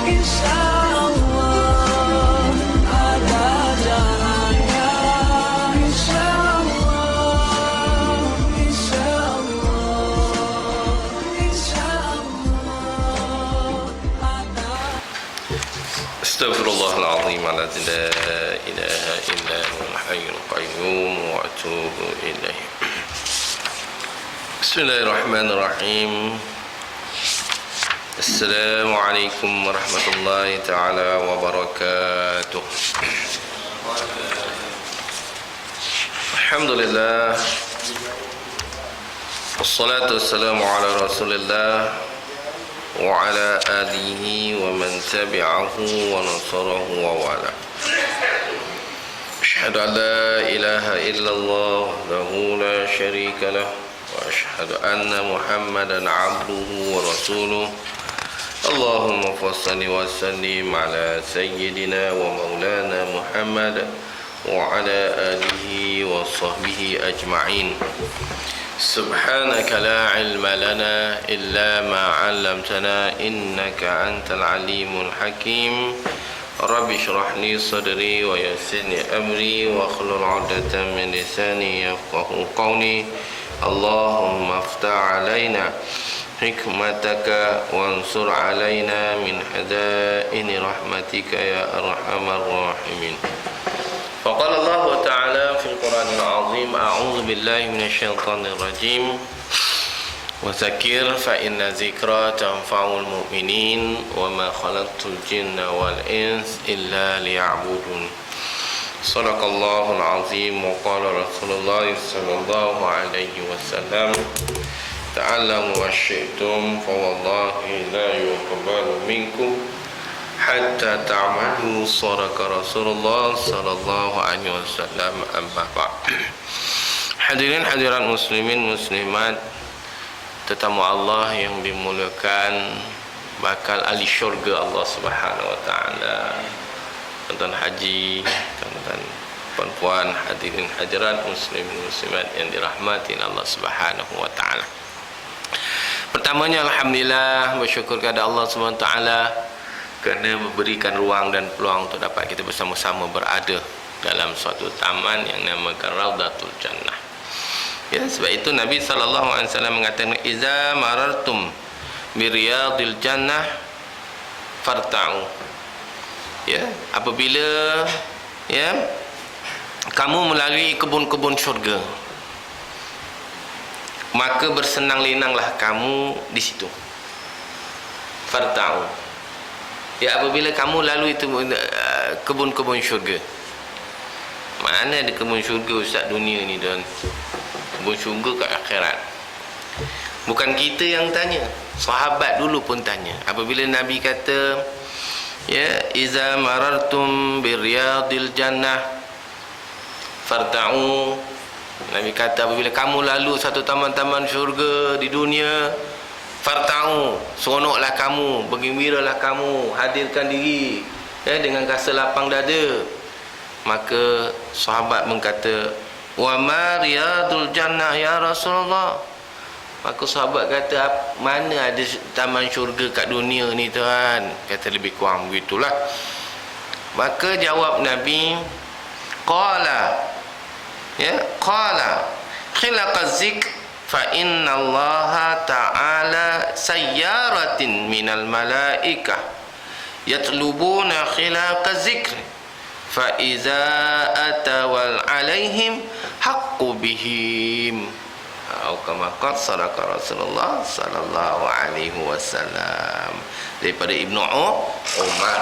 insyaallah ada jalannya, insyaallah, insyaallah, insyaallah ada. Astaghfirullahaladzim alladzi la ilaha illa huwal hayyul qayyum wa atubu ilaih. Bismillahirrahmanirrahim. Assalamualaikum warahmatullahi taala wabarakatuh. Alhamdulillah, wassalatu wassalamu ala rasulillah wa ala alihi wa man tabi'ahu wa nasarahu wa wala. Asyhadu an la ilaha illallah wahdahu la syarika lah wa asyhadu anna Muhammadan abduhu wa rasuluh. Allahumma fassalli wa sallim ala sayyidina wa maulana Muhammad wa ala alihi wa sahbihi ajma'in. Subhanaka la ilma lana illa ma 'allamtana innaka antal alimul hakim. Rabbi shrah li sadri wa yassir li amri wa hlul 'uqdatam min lisani yafqahu qawli. Allahumma iftah 'alaina hikmataka wansur 'alaina min hadaini rahmatika ya arhamar rahimin. Faqala Allah Ta'ala fil Qur'anil Azim, a'udzu billahi minasyaitonir rajim. Wa dzakir fa inna dzikra tanfa'ul mu'minin wa ma khalaqtul jinna wal ins illa liya'budun. Shadaqallahul azim wa qala Rasulullah sallallahu alaihi wasallam, ta'allamu ma syi'tum fa wallahi la yuqbalu minkum hatta ta'malu. Shadaqa Rasulullah sallallahu alaihi wasallam. Amma ba'd. Hadirin hadirat muslimin muslimat, tetamu Allah yang dimuliakan, bakal ahli syurga Allah Subhanahu wa taala, tuan haji, tuan perempuan, hadirin hadirat muslimin muslimat yang dirahmati Allah Subhanahu wa taala. Pertamanya alhamdulillah, bersyukur kepada Allah Subhanahu wa taala kerana memberikan ruang dan peluang untuk dapat kita bersama-sama berada dalam suatu taman yang namakan Raudatul Jannah. Ya, sebab itu Nabi SAW mengatakan, iza marartum biriyadil jannah farta'u. Ya, apabila kamu melalui kebun-kebun syurga, maka bersenang lenanglah kamu di situ. Farta'u. Ya, apabila kamu lalui itu kebun-kebun syurga. Mana ada kebun syurga Ustaz dunia ni, tuan? Kebun syurga kat akhirat. Bukan kita yang tanya, sahabat dulu pun tanya. Apabila Nabi kata, ya, iza marartum biryadil jannah farta'u. Nabi kata apabila kamu lalu satu taman-taman syurga di dunia, farta'u, seronoklah kamu, bergembiralah kamu, hadirkan diri dengan rasa lapang dada. Maka sahabat berkata, wa ma riyadul jannah ya Rasulullah. Maka sahabat kata, mana ada taman syurga kat dunia ni tuan? Kata lebih kurang begitulah. Maka jawab Nabi, qala khilaqaz zikr fa inna Allah ta'ala sayyaratin minal malaikah yatlubuna khilaqaz zikr fa iza atawal alaihim haqqu bihim. Atau kama qala sadaqa Rasulullah sallallahu alaihi wasallam. Daripada Ibnu Umar,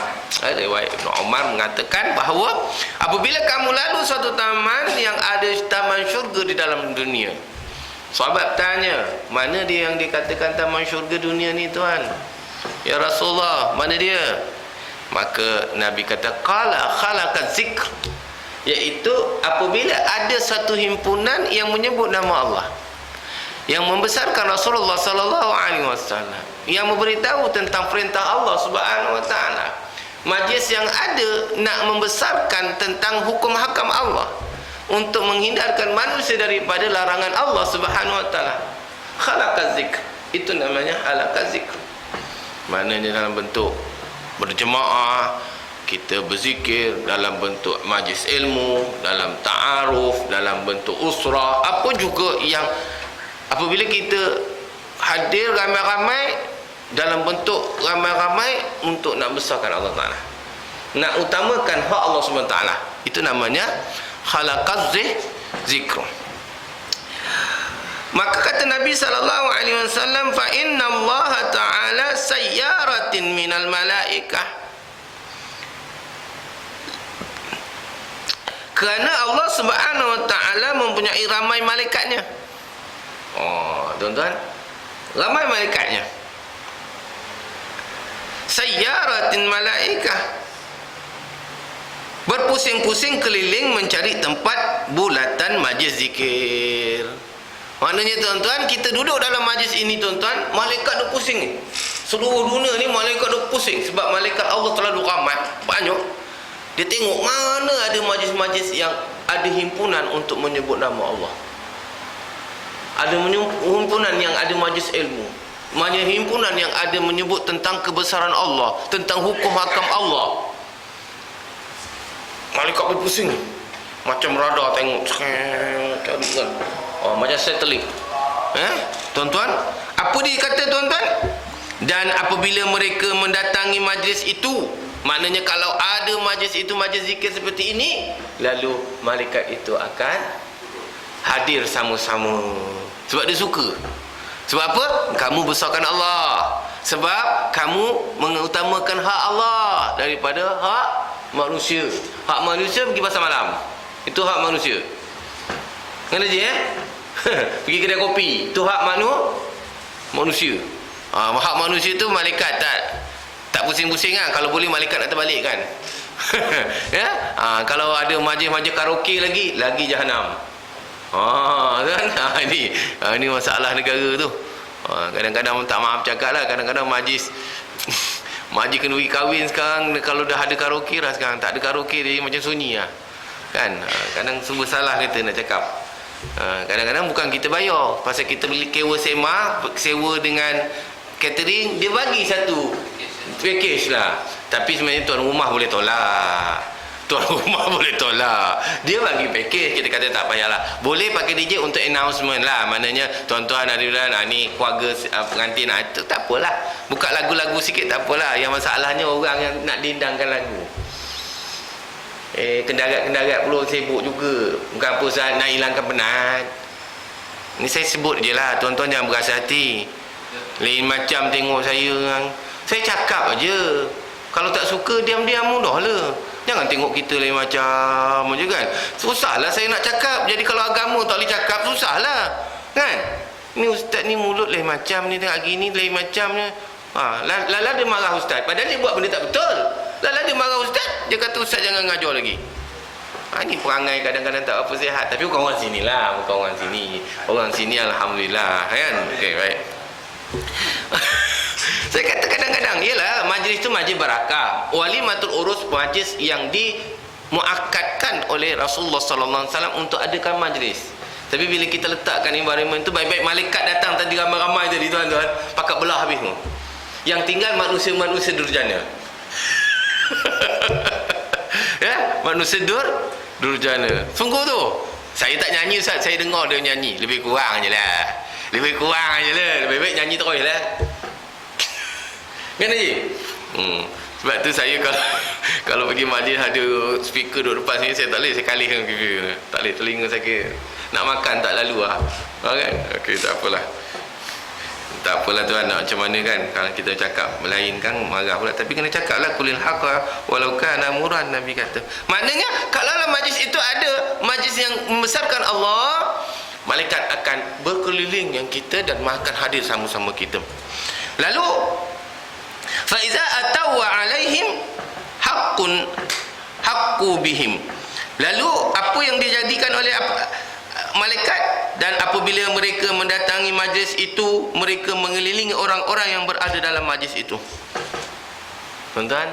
riwayat Ibnu Umar mengatakan bahawa apabila kamu lalu suatu taman yang ada taman syurga di dalam dunia, sahabat tanya, mana dia yang dikatakan taman syurga dunia ni tuan? Ya Rasulullah, mana dia? Maka Nabi kata, qala khalaqaz zikr, iaitu apabila ada satu himpunan yang menyebut nama Allah, yang membesarkan Rasulullah sallallahu alaihi wasallam, yang memberitahu tentang perintah Allah Subhanahu wa taala. Majlis yang ada nak membesarkan tentang hukum hakam Allah untuk menghindarkan manusia daripada larangan Allah Subhanahu wa taala. Khalaqaz zikr, itu namanya khalaqaz zikr. Maknanya dalam bentuk berjemaah, kita berzikir dalam bentuk majlis ilmu, dalam ta'aruf, dalam bentuk usrah, apa juga yang apabila kita hadir ramai-ramai dalam bentuk ramai-ramai untuk nak besarkan Allah Ta'ala, nak utamakan hak Allah SWT, itu namanya khalaqaz zikr. Maka kata Nabi SAW, fa inna Allah Ta'ala sayyaratin minal malaikah, kerana Allah Subhanahu Wa Ta'ala mempunyai ramai malaikatnya. Oh, tuan-tuan, ramai malaikatnya. Sayyaratin malaikah, berpusing-pusing keliling mencari tempat bulatan majlis zikir. Maknanya tuan-tuan, kita duduk dalam majlis ini tuan-tuan, malaikat duk pusing ni. Seluruh dunia ni malaikat duk pusing, sebab malaikat Allah terlalu ramai, banyak. Dia tengok mana ada majlis-majlis yang ada himpunan untuk menyebut nama Allah, ada himpunan yang ada majlis ilmu, maknanya himpunan yang ada menyebut tentang kebesaran Allah, tentang hukum hakam Allah. Malaikat berpusing macam radar, tengok kan. Oh, macam satelit. Tuan-tuan, apa dia kata tuan-tuan? Dan apabila mereka mendatangi majlis itu, maknanya kalau ada majlis itu, majlis zikir seperti ini, lalu malaikat itu akan hadir sama-sama. Sebab dia suka. Sebab apa? Kamu besarkan Allah. Sebab kamu mengutamakan hak Allah daripada hak manusia. Hak manusia pergi pasar malam, itu hak manusia. Kena je pergi kedai kopi, itu hak manusia. Hak manusia tu malaikat tak pusing-pusing kan. Kalau boleh malaikat nak terbalik kan. Ya? Kalau ada majlis-majlis karaoke lagi jahanam. Kan? Ini masalah negara tu. Kadang-kadang tak maaf cakap lah, kadang-kadang majlis kenduri kahwin sekarang, kalau dah ada karaoke lah sekarang, tak ada karaoke dia macam sunyi lah kan. Kadang sumber salah kita nak cakap. Kadang-kadang bukan kita bayar, pasal kita beli sewa dengan catering, dia bagi satu package lah. Tapi sebenarnya tuan rumah boleh tolak. Dia bagi package, kita kata tak payahlah. Boleh pakai DJ untuk announcement lah, maknanya tuan-tuan hadirin, ni keluarga pengantin, itu tak apalah. Buka lagu-lagu sikit tak apalah. Yang masalahnya orang yang nak dindangkan lagu. Kendarat pula sibuk juga. Bukan apa Ustaz, nak hilangkan penat. Ni saya sebut je lah, tuan-tuan jangan berasa hati. Lain macam tengok saya cakap aja. Kalau tak suka, diam-diam mudah lah. Jangan tengok kita lain macam je kan. Susahlah saya nak cakap. Jadi kalau agama tak boleh cakap, susahlah kan. Ni ustaz ni mulut lain macam ni, tengok gini lain macamnya. Lala dia marah ustaz, padahal dia buat benda tak betul. Lala dia marah ustaz, dia kata ustaz jangan ngajar lagi. Ini perangai kadang-kadang tak apa sihat. Tapi bukan orang sini lah, bukan orang sini. Orang sini alhamdulillah kan. Okey, baik. Saya kata kadang-kadang, ialah majlis tu majlis barakah. Walimatul urus, majlis yang dimuakkadkan oleh Rasulullah sallallahu alaihi wasallam untuk adakan majlis. Tapi bila kita letakkan environment tu, baik-baik malaikat datang tadi ramai-ramai tadi tuan-tuan, pakat belah habis tu. Yang tinggal manusia-manusia durjana. Ya, manusia durjana. Sungguh tu. Saya tak nyanyi Ustaz, saya dengar dia nyanyi. Lebih kurang je lah. Lebih baik nyanyi terus lah. Kan Haji? Sebab tu saya kalau pergi majlis ada speaker duduk depan sini, saya tak boleh, saya kalihkan tak boleh, telinga saya nak makan tak lalu lah. Kan? Okey, tak apalah tuan, nak macam mana kan. Kalau kita cakap melainkan marah pula. Tapi kena cakap lah, kulil haqqa walau kana muran, Nabi kata. Maknanya kalau dalam majlis itu ada majlis yang membesarkan Allah, malaikat akan berkeliling yang kita dan akan hadir sama-sama kita. Lalu faiza atau alaihim haqqu bihim. Lalu apa yang dijadikan oleh malaikat, dan apabila mereka mendatangi majlis itu, mereka mengelilingi orang-orang yang berada dalam majlis itu. Tuan-tuan,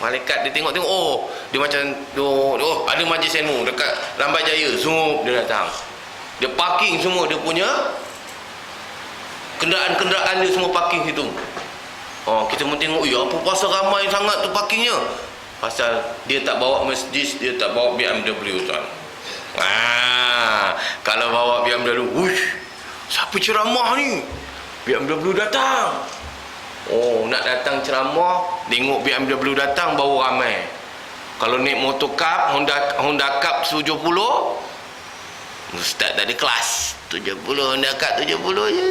malaikat dia tengok, dia macam ada majlis ilmu dekat Rambai Jaya, dia datang. Dia parking semua dia punya kenderaan-kenderaan dia, semua parking situ. Kita pun tengok, ya apa pasal ramai sangat tu parkingnya? Pasal dia tak bawa Mercedes, dia tak bawa BMW tuan. Kalau bawa BMW, wush, siapa ceramah ni? BMW datang. Nak datang ceramah, tengok BMW datang baru ramai. Kalau naik motor Cup, Honda Cup 70, ustaz tak ada kelas. 70, Honda Cup 70 je.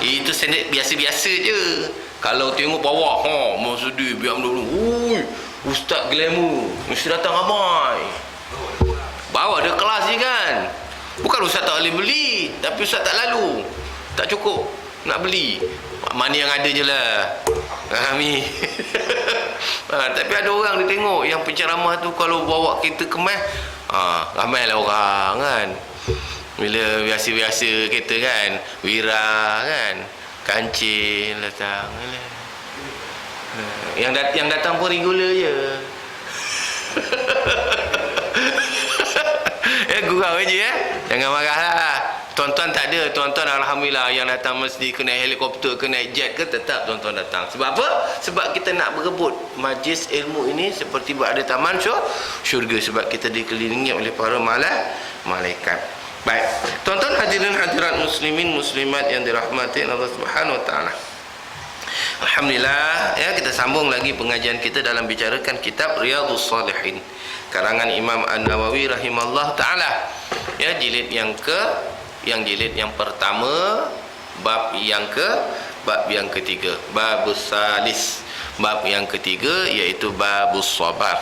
Itu standard biasa-biasa je. Kalau tengok bawah, Mercedes, BMW, ustaz glamour, mesti datang ramai. Bawa ada kelas je kan. Bukan ustaz tak boleh beli, tapi ustaz tak lalu, tak cukup nak beli. Mana yang ada je lah. Fahami? Tapi ada orang dia tengok yang penceramah tu kalau bawa kereta kemas, ramai lah orang kan. Bila biasa-biasa kereta kan, Wira kan, kancil datang. Yang datang pun regular je. Gurau je jangan marahlah. Tuan-tuan tak ada, tuan-tuan alhamdulillah yang datang mesti ke naik helikopter, ke naik jet ke, tetap tuan-tuan datang. Sebab apa? Sebab kita nak berebut majlis ilmu ini seperti berada taman syurga, sebab kita dikelilingi oleh para malaikat. Baik, tuan-tuan hadirin hadirat muslimin muslimat yang dirahmati Allah Subhanahu wa taala. Alhamdulillah, kita sambung lagi pengajian kita dalam bicarakan kitab Riyadhus Shalihin karangan Imam An-Nawawi rahimahullah taala. Jilid yang pertama, bab yang ketiga, babus salis, bab yang ketiga iaitu babus sabar.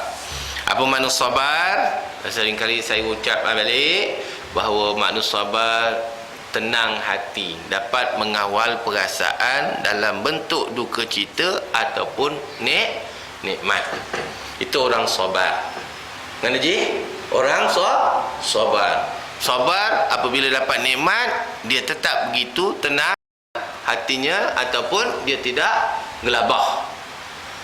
Apa makna sabar? Seringkali saya ucap balik bahawa makna sabar tenang hati, dapat mengawal perasaan dalam bentuk duka cita ataupun nikmat. Itu orang sabar. Mana ji? Orang sabar. Sabar apabila dapat nikmat, dia tetap begitu tenang hatinya ataupun dia tidak gelabah.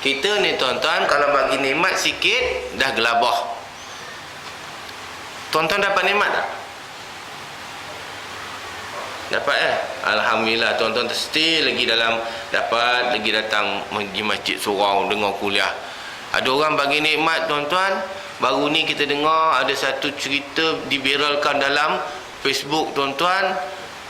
Kita ni tuan-tuan kalau bagi nikmat sikit dah gelabah. Tuan-tuan dapat nikmat tak? Dapat Alhamdulillah, tuan-tuan stay lagi dalam, dapat lagi datang di masjid surau dengar kuliah. Ada orang bagi nikmat tuan-tuan. Baru ni kita dengar ada satu cerita diviralkan dalam Facebook tuan-tuan.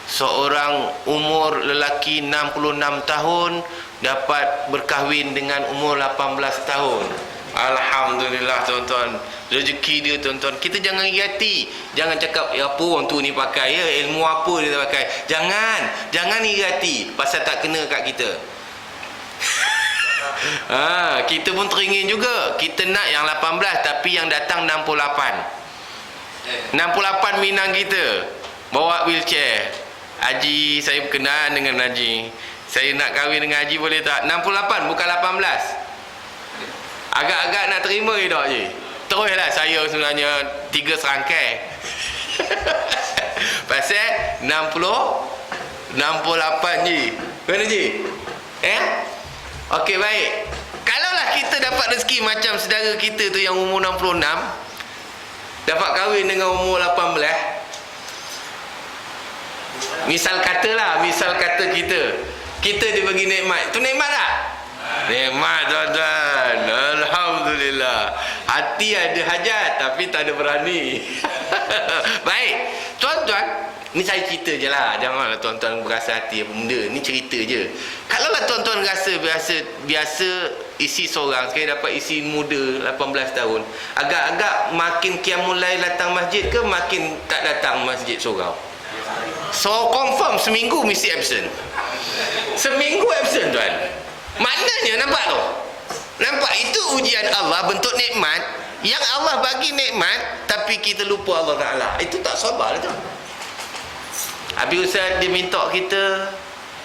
Seorang umur lelaki 66 tahun dapat berkahwin dengan umur 18 tahun. Alhamdulillah tuan-tuan. Rezeki dia tuan-tuan. Kita jangan iri, jangan cakap apa orang tu ni pakai, ilmu apa dia pakai. Jangan iri pasal tak kena kat kita. Kita pun teringin juga. Kita nak yang 18 tapi yang datang 68 Minang kita bawa wheelchair. Haji, saya berkenan dengan Haji, saya nak kahwin dengan Haji boleh tak? 68 bukan 18. Agak-agak nak terima ke tak je? Teruslah saya sebenarnya 3 serangkai. Pasal 68 je. Mana je? Okey, baik. Kalaulah kita dapat rezeki macam saudara kita tu yang umur 66 dapat kahwin dengan umur 18. Misal kata kita dibagi nikmat. Itu nikmat tak? Nikmat tuan-tuan. Alhamdulillah. Hati ada hajat tapi tak ada berani. Baik, tuan-tuan, ni saya cerita je lah. Janganlah tuan-tuan berasa hati apa benda. Ni cerita je. Kalaulah tuan-tuan rasa biasa isi seorang, sekali dapat isi muda 18 tahun, agak-agak makin qiyamul lail datang masjid ke makin tak datang masjid seorang? So confirm seminggu mesti absent. Seminggu absent tuan. Maknanya nampak tu? Nampak itu ujian Allah, bentuk nikmat. Yang Allah bagi nikmat tapi kita lupa Allah Ta'ala. Itu tak sabar tu. Habis ustaz dia minta kita,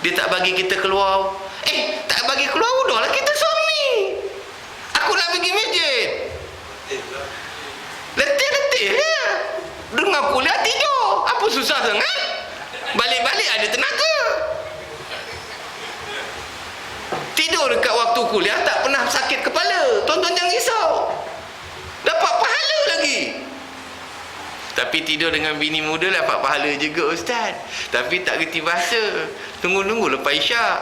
dia tak bagi kita keluar. Tak bagi keluar udahlah, kita suami. Aku nak pergi masjid. Letih-letih ya. Dengar kuliah tidur. Apa susah sangat? Balik-balik ada tenaga. Tidur dekat waktu kuliah tak pernah sakit kepala. Tuan-tuan jangan risau. Dapat pahala lagi. Tapi tidur dengan bini muda dapat pahala juga ustaz. Tapi tak kerti bahasa. Tunggu-tunggu lepas isyak.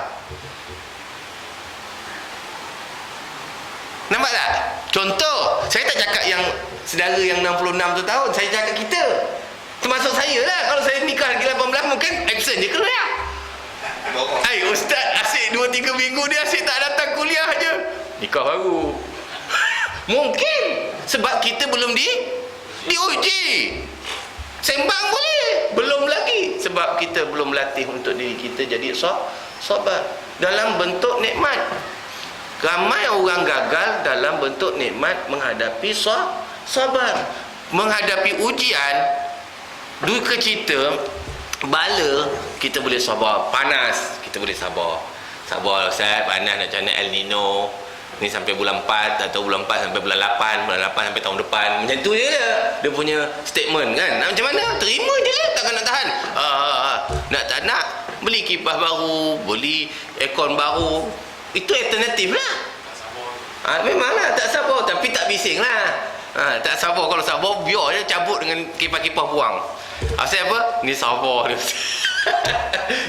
Nampak tak? Contoh, saya tak cakap yang saudara yang 66 tu tahun, saya cakap kita. Termasuk saya lah. Kalau saya nikah lagi 18, mungkin absent je kuliah. Ustaz asyik 2-3 minggu dia asyik tak datang kuliah je. Nikah baru. Mungkin sebab kita belum diuji. Sembang boleh, belum lagi sebab kita belum latih untuk diri kita jadi sabar dalam bentuk nikmat. Ramai orang gagal dalam bentuk nikmat menghadapi sabar. Menghadapi ujian, duka cita, bala, kita boleh sabar. Panas, kita boleh sabar. Sabar Ustaz, panas nak macam El Nino. Ni sampai bulan 4 atau bulan 4 sampai bulan 8, bulan 8 sampai tahun depan. Macam tu je lah dia punya statement kan. Macam mana? Terima je lah, takkan nak tahan. Nak tak nak, beli kipas baru, beli aircon baru. Itu alternatif lah. Memanglah tak sabar, tapi tak bising lah. Tak sabar. Kalau sabar, biar je cabut dengan kipas-kipas buang. Asal apa? Ni sabar dia.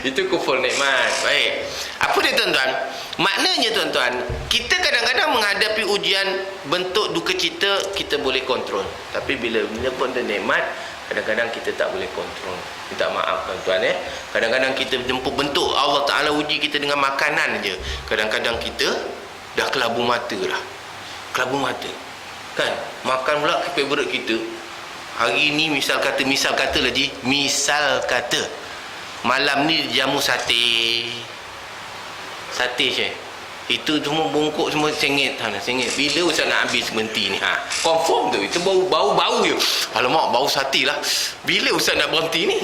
Itu kufur nikmat. Baik. Apa dia tuan-tuan? Maknanya tuan-tuan, kita kadang-kadang menghadapi ujian bentuk duka cita, kita boleh kontrol. Tapi bila pun ada nikmat, kadang-kadang kita tak boleh kontrol. Minta maaf tuan-tuan Kadang-kadang kita jemput bentuk Allah Ta'ala uji kita dengan makanan je. Kadang-kadang kita dah kelabu mata dah. Kelabu mata. Kan? Makan pula favorite kita. Hari ni misal kata lagi, misal kata malam ni jamu sate je. Itu semua bungkuk semua sengit. Bila Ustaz nak habis berhenti ni? Confirm tu. Itu bau je. Alamak, bau sate lah. Bila Ustaz nak berhenti ni?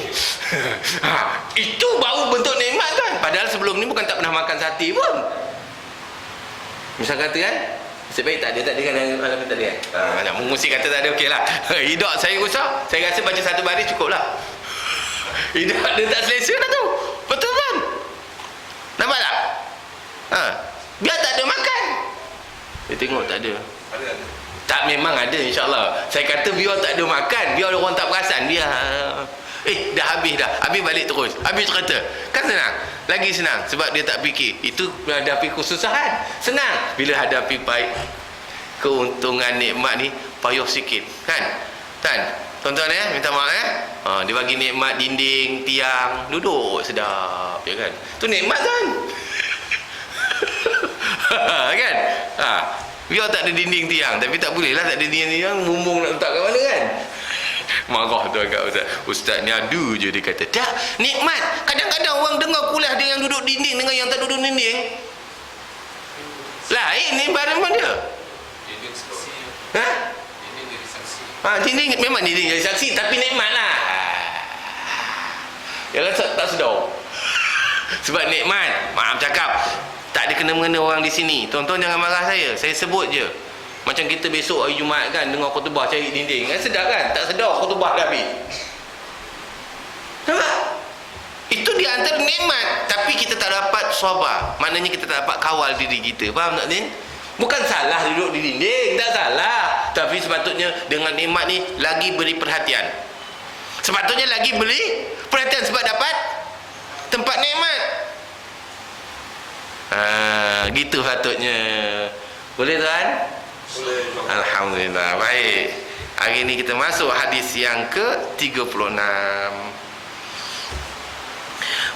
Itu bau bentuk nikmat kan? Padahal sebelum ni bukan tak pernah makan sate pun. Misal kata kan? Nasib baik tak ada kan malam ni tadi kan? Nak mengusik kata tak ada, okey lah. Hidup saya rosak, saya rasa baca satu baris cukup lah. Hidup dia tak selesa dah tu. Betul kan? Nampak tak? Biar tak ada makan. Dia tengok tak ada. Tak, memang ada insyaAllah. Saya kata biar tak ada makan, biar orang tak perasan, biar dah habis dah. Habis balik terus. Habis cerita. Kan senang. Lagi senang. Sebab dia tak fikir. Itu hadapi kesusahan. Senang. Bila hadapi baik, keuntungan nikmat ni, payah sikit. Kan? Tuan-tuan minta maaf dia bagi nikmat dinding, tiang, duduk sedap. Ya kan? Tu nikmat kan? Kan? Biar tak ada dinding tiang. Tapi tak boleh lah tak ada dinding tiang. Mumbung nak letak kat mana kan? Marah tu agak Ustaz ni adu je dia kata. Tak, nikmat. Kadang-kadang orang dengar kuliah dia yang duduk dinding dengan yang tak duduk dinding. Lain ni barang dia. Dinding saksi. Dinding jadi saksi. Dinding memang dinding jadi saksi, tapi nikmat lah. Yalah tak sedar. Sebab nikmat. Maaf cakap, tak ada kena-mengena orang di sini. Tuan-tuan jangan marah saya sebut je. Macam kita besok hari Jumaat kan, dengar khutbah cari dinding kan, sedap kan? Tak sedar khutbah dah habis. Nampak? Itu di antara nikmat. Tapi kita tak dapat sabar. Maknanya kita tak dapat kawal diri kita. Faham tak Din? Bukan salah duduk di dinding, tak salah. Tapi sepatutnya dengan nikmat ni lagi beri perhatian. Sepatutnya lagi beri perhatian sebab dapat tempat nikmat. Gitu patutnya. Boleh tuan? Boleh. Alhamdulillah. Baik. Hari ni kita masuk hadis yang ke-36.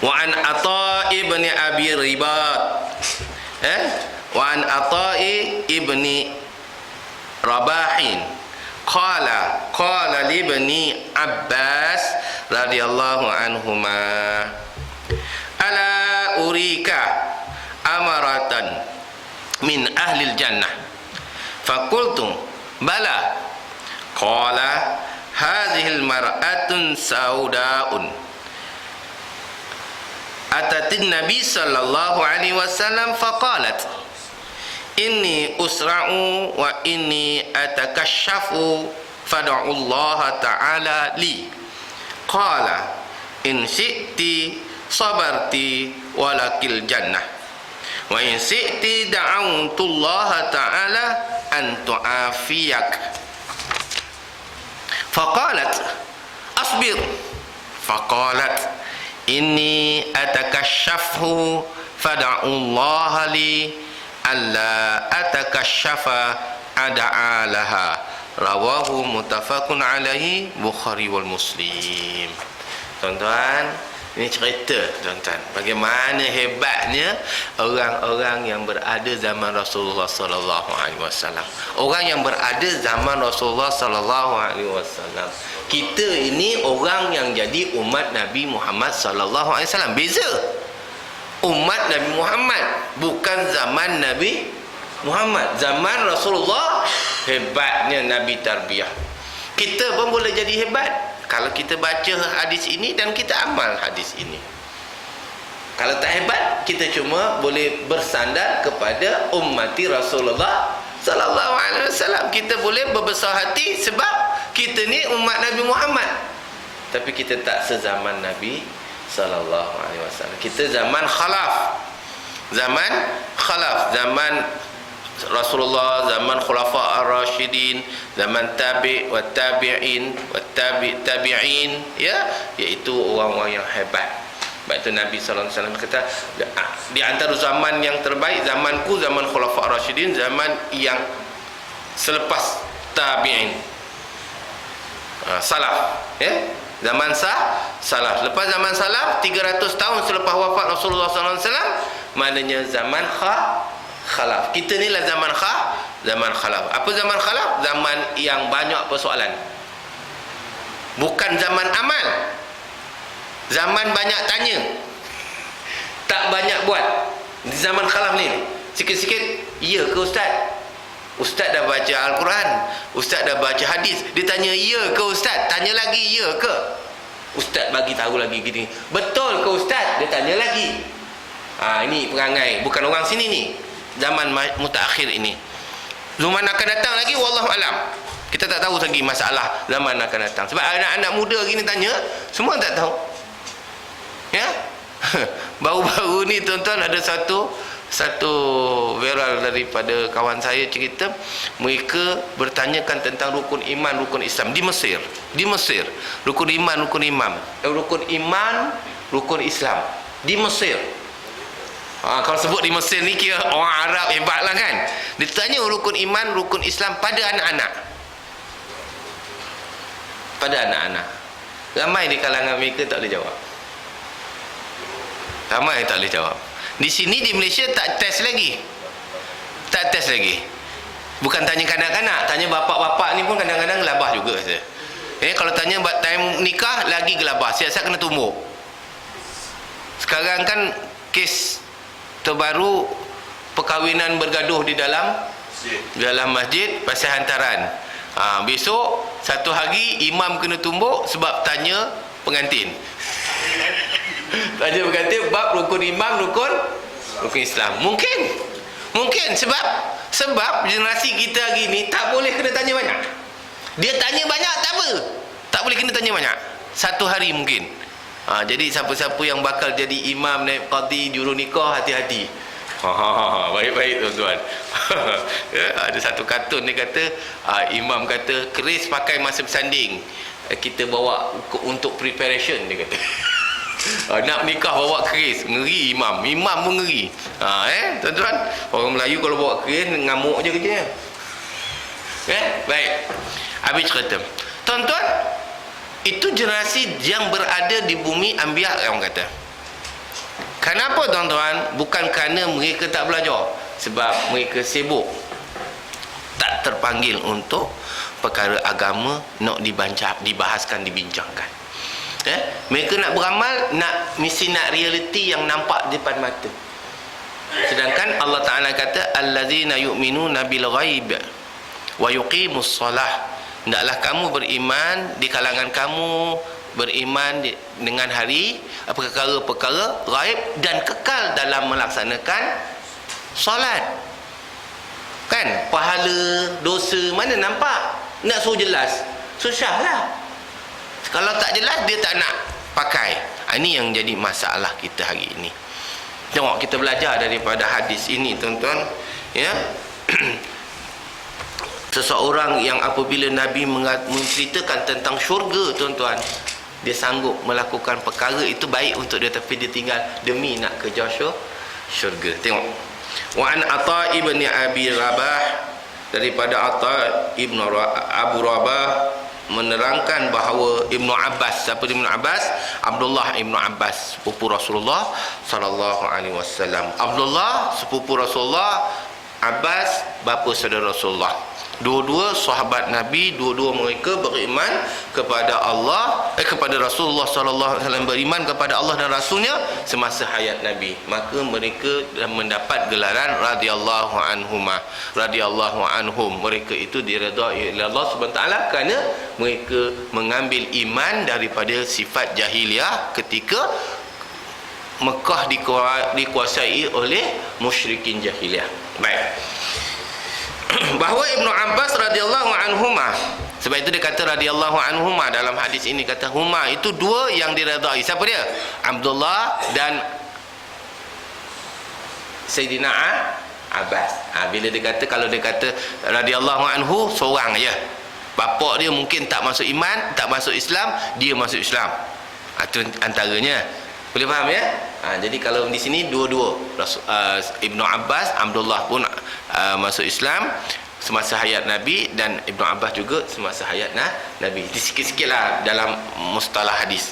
Wa an Atha ibni Abi Ribat. Wa an Atha ibni Rabahin. Qala li ibni Abbas radhiyallahu anhuma. Ala urika amaratan min ahlil jannah. Fakultum bala. Qala hadhil mar'atun saudaun atatin nabi sallallahu alaihi wasallam faqalat inni usra'u wa inni atakashafu fad'u Allah ta'ala li. Qala in syi'ti sabarti walakil jannah wa in syi'ti da'awtu Allah ta'ala an tu'afiyak. Faqalat asbir. Faqalat inni atakashafhu fad'u Allah li alla atakashafa ada'a laha. Rawahu muttafaqun alaihi Bukhari wal Muslim. Tuan-tuan, ini cerita tuan-tuan bagaimana hebatnya orang-orang yang berada zaman Rasulullah sallallahu alaihi wasallam. Orang yang berada zaman Rasulullah sallallahu alaihi wasallam. Kita ini orang yang jadi umat Nabi Muhammad sallallahu alaihi wasallam. Beza. Umat Nabi Muhammad, bukan zaman Nabi Muhammad. Zaman Rasulullah, hebatnya Nabi tarbiyah. Kita pun boleh jadi hebat kalau kita baca hadis ini dan kita amal hadis ini. Kalau tak hebat, kita cuma boleh bersandar kepada ummati Rasulullah sallallahu alaihi wasallam. Kita boleh berbesar hati sebab kita ni umat Nabi Muhammad. Tapi kita tak sezaman Nabi sallallahu alaihi wasallam. Kita zaman khalaf. Zaman khalaf, zaman Rasulullah, zaman khulafa ar-rasyidin, zaman tabi' wa tabi'in wa tabi'in, ya, iaitu orang-orang yang hebat. Sebab itu Nabi sallallahu alaihi wasallam kata, di antara zaman yang terbaik zamanku, zaman khulafa ar-rasyidin, zaman yang selepas tabi'in, salaf, ya. Zaman salaf. Lepas zaman salaf 300 tahun selepas wafat Rasulullah sallallahu alaihi wasallam, maknanya zaman khalaf. Kita ni lah zaman khalaf. Apa zaman khalaf? Zaman yang banyak persoalan. Bukan zaman amal. Zaman banyak tanya, tak banyak buat. Di zaman khalaf ni, sikit-sikit, ya ke ustaz? Ustaz dah baca Al-Quran, ustaz dah baca hadis, dia tanya ya ke ustaz? Tanya lagi, ya ke? Ustaz bagi tahu lagi gini, betul ke ustaz? Dia tanya lagi. Ini perangai bukan orang sini ni. Zaman mutakhir ini. Zaman akan datang lagi wallahu alam. Kita tak tahu lagi masalah zaman akan datang. Sebab anak-anak muda gini tanya, semua tak tahu. Ya? Baru-baru ni tuan-tuan ada satu viral daripada kawan saya cerita, mereka bertanyakan tentang rukun iman, rukun Islam di Mesir. Rukun iman, rukun Islam di Mesir. Kalau sebut di Mesir ni kira orang Arab hebat lah kan. Dia tanya rukun iman, rukun Islam pada anak-anak. Ramai di kalangan mereka tak boleh jawab. Di sini di Malaysia tak test lagi. Bukan tanya kanak-kanak, tanya bapak-bapak ni pun kadang-kadang gelabah juga. Kalau tanya time nikah lagi gelabah, siasat kena tumbuk. Sekarang kan kes terbaru, perkahwinan bergaduh di dalam masjid pasal hantaran. Besok satu hari imam kena tumbuk sebab tanya pengantin. Tanya pengantin bab rukun iman, rukun Islam. Mungkin sebab generasi kita hari ni tak boleh kena tanya banyak. Dia tanya banyak tak apa, tak boleh kena tanya banyak. Satu hari mungkin. Jadi siapa-siapa yang bakal jadi imam, naib qadi, juru nikah, hati-hati. Baik-baik tuan-tuan. Ada satu kartun dia kata, imam kata keris pakai masa bersanding, kita bawa untuk preparation, dia kata. Nak nikah bawa keris, ngeri imam pun ngeri. Tuan-tuan, orang Melayu kalau bawa keris ngamuk je kerja. Baik, habis cerita. Tuan-tuan, itu generasi yang berada di bumi Anbiya, orang kata. Kenapa tuan-tuan? Bukan kerana mereka tak belajar, sebab mereka sibuk, tak terpanggil untuk perkara agama nak dibahaskan, dibincangkan. Mereka nak beramal, mesti nak realiti yang nampak depan mata. Sedangkan Allah Ta'ala kata allazina yu'minuna bil ghaib wa yuqimus salah. Hendaklah kamu beriman, di kalangan kamu beriman dengan hari perkara-perkara ghaib dan kekal dalam melaksanakan solat. Kan pahala dosa mana nampak? Nak suruh jelas susahlah. Kalau tak jelas dia tak nak pakai. Ini yang jadi masalah kita hari ini. Tengok, kita belajar daripada hadis ini tuan-tuan, ya. Seseorang yang apabila Nabi menceritakan tentang syurga tuan-tuan, dia sanggup melakukan perkara itu baik untuk dia, tapi dia tinggal demi nak kejar syurga. Tengok, Wa an Atha ibn Abi Rabah, daripada Atha ibn Abu Rabah menerangkan bahawa Ibnu Abbas, siapa Ibnu Abbas? Abdullah Ibnu Abbas, sepupu Rasulullah sallallahu alaihi wasallam. Abdullah sepupu Rasulullah, Abbas bapa saudara Rasulullah. Dua-dua sahabat Nabi, dua-dua mereka beriman kepada Allah, kepada Rasulullah sallallahu alaihi wasallam, beriman kepada Allah dan Rasulnya semasa hayat Nabi. Maka mereka mendapat gelaran radhiyallahu anhuma, radhiyallahu anhum. Mereka itu diredai oleh Allah Subhanahu wa taala kerana mereka mengambil iman daripada sifat jahiliah ketika Mekah dikuasai oleh musyrikin jahiliah. Baik. Bahawa Ibnu Abbas radhiyallahu anhuma, sebab itu dia kata radhiyallahu anhuma dalam hadis ini, kata huma itu dua yang diredai. Siapa dia? Abdullah dan Sayyidina Abbas. Bila dia kata, kalau dia kata radhiyallahu anhu, seorang je. Bapa dia mungkin tak masuk iman, tak masuk Islam, dia masuk Islam. Itu antaranya. Boleh faham ya? Jadi kalau di sini dua-dua, Ibnu Abbas, Abdullah pun masuk Islam semasa hayat Nabi, dan Ibnu Abbas juga semasa hayat Nabi. Sikit-sikit lah dalam mustalah hadis.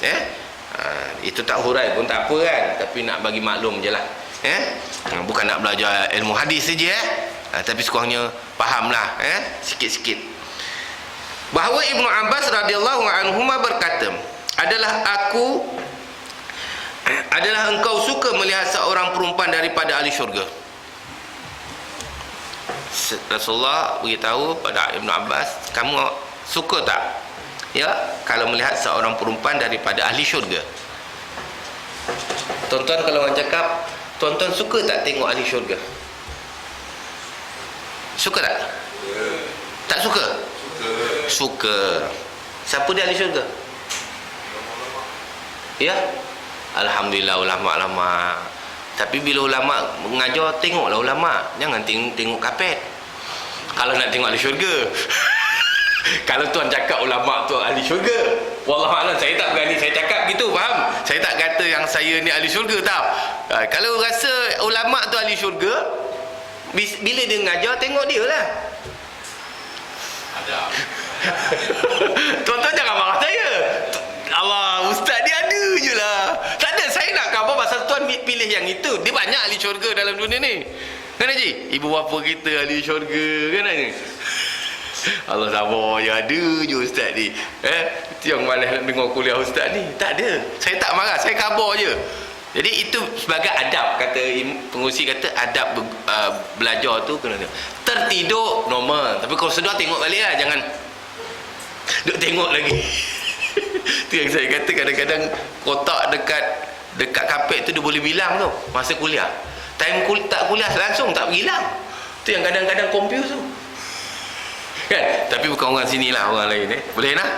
Itu tak hurai pun tak apa kan, tapi nak bagi maklum je lah. Bukan nak belajar ilmu hadis saja, tapi sekurangnya fahamlah sikit-sikit. Bahawa Ibnu Abbas radhiyallahu anhuma berkata, adalah engkau suka melihat seorang perempuan daripada ahli syurga. Rasulullah beritahu pada Ibnu Abbas, kamu suka tak ya kalau melihat seorang perempuan daripada ahli syurga? Tuan-tuan kalau orang cakap, tuan-tuan suka tak tengok ahli syurga? Suka tak? Tak suka? Suka. Siapa dia ahli syurga? Ya, alhamdulillah ulama-ulama. Tapi bila ulama mengajar, tengoklah ulama, jangan tengok kapet. Kalau nak tengok ahli syurga. Kalau tuan cakap ulama tu ahli syurga, wallahualam, saya tak berani saya cakap gitu, faham? Saya tak kata yang saya ni ahli syurga, tak. Kalau rasa ulama tu ahli syurga, bila dia mengajar, tengok dia lah. Ada. Tuan-tuan jangan marah saya. Allah, ustaz dia ada je lah. Tak ada, saya nak khabar pasal tuan pilih yang itu. Dia banyak ahli syurga dalam dunia ni. Kan Haji? Ibu bapa kita ahli syurga, kan Haji? Allah sabar je, ada je ustaz ni. Itu yang malas dengar kuliah ustaz ni. Tak ada. Saya tak marah, saya khabar je. Jadi itu sebagai adab, kata pengurusi kata adab belajar tu kena tertidur normal. Tapi kalau sudah tengok balik lah, jangan duk tengok lagi. Itu yang saya kata, kadang-kadang kotak dekat kapet tu dia boleh bilang tu masa kuliah. Time tak kuliah langsung tak bilang. Tu yang kadang-kadang confuse tu. Kan? Tapi bukan orang sini lah, orang lain Boleh nak?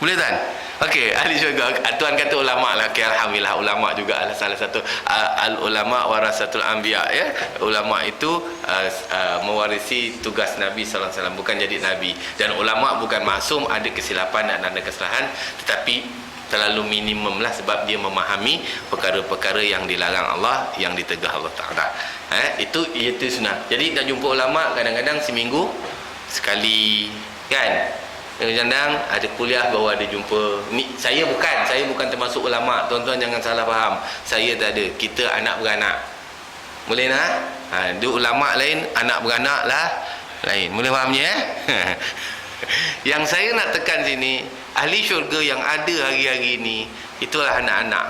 Boleh kan? Okey, ahli syurga. Tuan kata ulama lah. Okay, alhamdulillah ulama juga adalah salah satu al-ulama warasatul anbiya ya. Ulama itu mewarisi tugas Nabi sallallahu alaihi wasallam, bukan jadi nabi. Dan ulama bukan maksum, ada kesilapan dan ada kesalahan, tetapi terlalu minimum lah sebab dia memahami perkara-perkara yang dilarang Allah, yang ditegah Allah Taala. Itu sunnah. Jadi nak jumpa ulama kadang-kadang seminggu sekali kan. Kadang-kadang ada kuliah baru ada jumpa. Saya bukan termasuk ulama. Tuan-tuan jangan salah faham. Saya tak ada. Kita anak beranak. Boleh nak? Dia ulama lain, anak beranak lah lain. Boleh fahamnya Yang saya nak tekan sini, ahli syurga yang ada hari-hari ini, itulah anak-anak.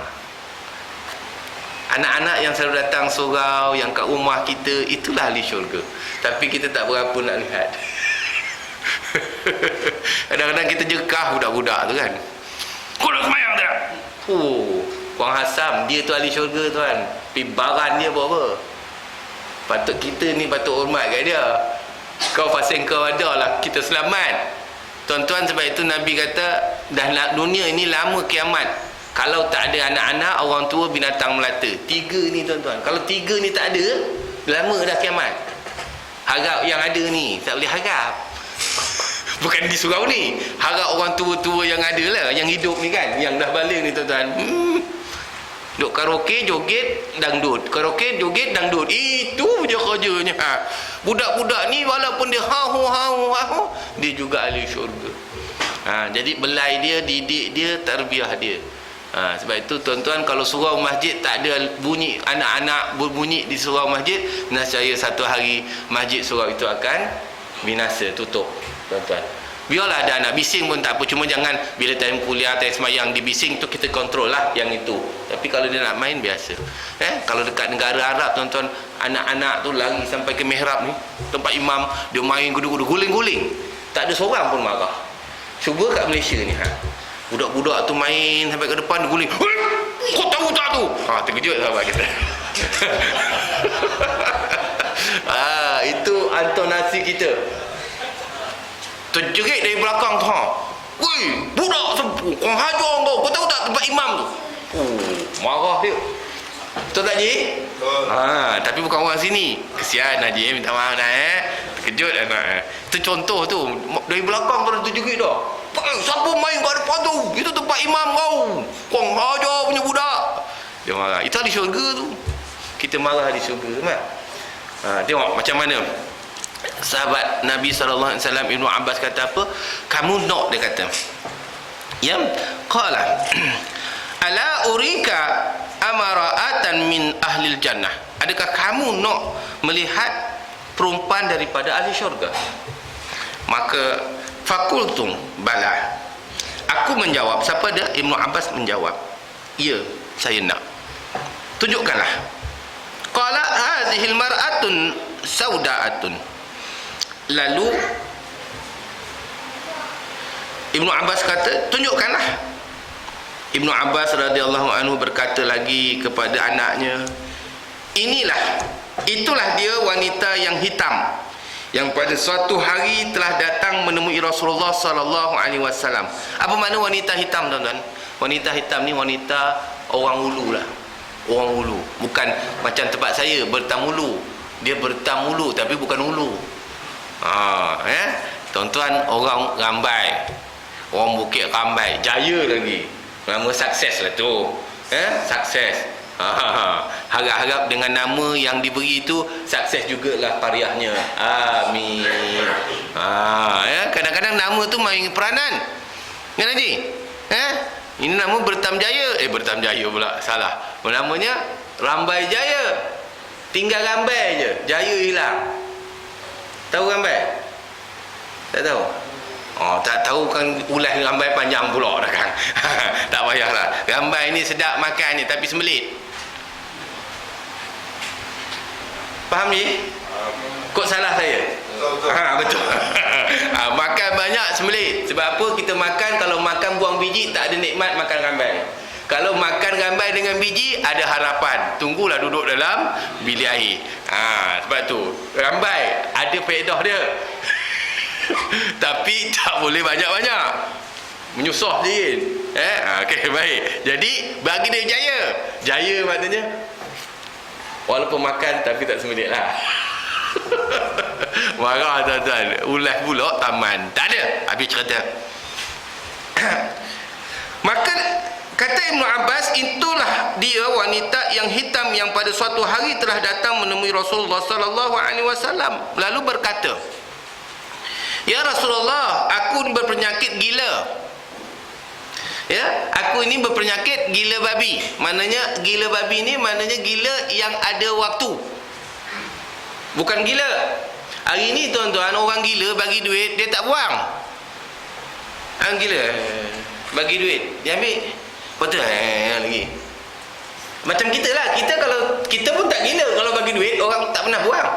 Anak-anak yang selalu datang surau, yang kat rumah kita, itulah ahli syurga. Tapi kita tak berapa nak lihat. Kadang-kadang kita jekah budak-budak tu kan. Kau nak semayang tak? Orang Hasam, dia tu ahli syurga tuan. Pibaran dia buat apa? Patut kita ni patut hormat kat dia. Kau fasing kau ada lah, kita selamat. Tuan-tuan, sebab itu Nabi kata dah dunia ini lama kiamat. Kalau tak ada anak-anak, orang tua, binatang melata. 3 ni tuan-tuan. Kalau 3 ni tak ada, lama dah kiamat. Harap yang ada ni, tak boleh harap. Bukan di surau ni, harap orang tua-tua yang ada lah, yang hidup ni kan, yang dah balik ni tuan-tuan. Duk karaoke, joget, dangdut. Karaoke, joget, dangdut. Itu je kerjanya. Budak-budak ni walaupun dia hau, dia juga ahli syurga. Jadi belai dia, didik dia, tarbiyah dia. Sebab itu tuan-tuan, kalau surau masjid tak ada bunyi anak-anak berbunyi di surau masjid, nescaya satu hari masjid surau itu akan binasa, tutup, tuan-tuan. Biarlah ada anak bising pun tak apa, cuma jangan bila time kuliah, time semayang dibising tu, kita kontrol lah yang itu. Tapi kalau dia nak main, biasa. Kalau dekat negara Arab, tuan-tuan, anak-anak tu lari sampai ke mihrab ni, tempat imam, dia main gudu-gudu, guling-guling, tak ada seorang pun marah. Cuba kat Malaysia ni, budak-budak tu main sampai ke depan, guling, kau tahu tak tu? Terkejut sahabat kita. Itu antonasi kita. Terjerit dari belakang tu, woi, budak sempu, kau hajar kau tahu tak tempat imam tu? Marah dia. Betul tak, Ji? Tapi bukan orang sini. Kesian Haji, minta maaf dah, terkejut anak. Itu contoh tu, dari belakang tu terjerit dah. Siapa main kat depan tu? Itu tempat imam kau. Kau hajar punya budak. Dia marah. Itu di syurga tu. Kita marah di syurga, kan? Tengok macam mana sahabat Nabi SAW, Ibnu Abbas kata apa? Kamu nak, dia kata. Qala ala urika amara'atan min ahlil jannah. Adakah kamu nak melihat perempuan daripada ahli syurga? Maka fakultum bala. Aku menjawab. Siapa dia? Ibnu Abbas menjawab, ya, saya nak. Tunjukkanlah. Qala hadhil mar'atun sauda'atun. Lalu Ibnu Abbas kata, tunjukkanlah. Ibnu Abbas radhiyallahu anhu berkata lagi kepada anaknya, itulah dia wanita yang hitam yang pada suatu hari telah datang menemui Rasulullah sallallahu alaihi wasallam. Apa makna wanita hitam, tuan-tuan? Wanita hitam ni wanita orang Ulu lah. Orang Ulu. Bukan macam tempat saya bertamulu. Dia bertamulu tapi bukan ulu. Tuan-tuan, orang Rambai, orang Bukit Rambai, jaya lagi. Nama sukses lah tu. Sukses. Harap-harap dengan nama yang diberi itu sukses jugalah pariahnya. Amin. Kadang-kadang nama tu main peranan. Kan Haji? Ini nama Bertamjaya. Bertamjaya pula, salah. Namanya Rambai Jaya. Tinggal Rambai je, Jaya hilang. Tahu Rambai? Tak tahu? Tak tahu kan, ulas Rambai panjang pula dah kan. Tak payahlah. Rambai ni sedap makan ni, tapi sembelit. Faham ni? Kok salah saya? Betul. Makan banyak sembelit. Sebab apa? Kita makan, kalau makan buang biji tak ada nikmat makan Rambai. Kalau makan Rambai dengan biji, ada harapan. Tunggulah duduk dalam bilik air. Sebab tu Rambai ada faedah dia. Tapi tak boleh banyak-banyak, menyusah sikit. Okey, baik. Jadi bagi dia jaya. Jaya maknanya walaupun makan tapi tak sembelit lah. Marah tuan-tuan. Ulas pula taman. Tak ada. Habis cerita. Maka kata Ibnu Abbas, itulah dia wanita yang hitam yang pada suatu hari telah datang menemui Rasulullah sallallahu alaihi wasallam, lalu berkata, ya Rasulullah, aku ni berpenyakit gila. Aku ini berpenyakit gila babi. Maknanya gila babi ni maknanya gila yang ada waktu. Bukan gila. Hari ni tuan-tuan, orang gila bagi duit dia tak buang. Gila bagi duit dia ambil. Betul lagi. Macam kita lah. Kita kalau kita pun tak gila kalau bagi duit orang tak pernah buang.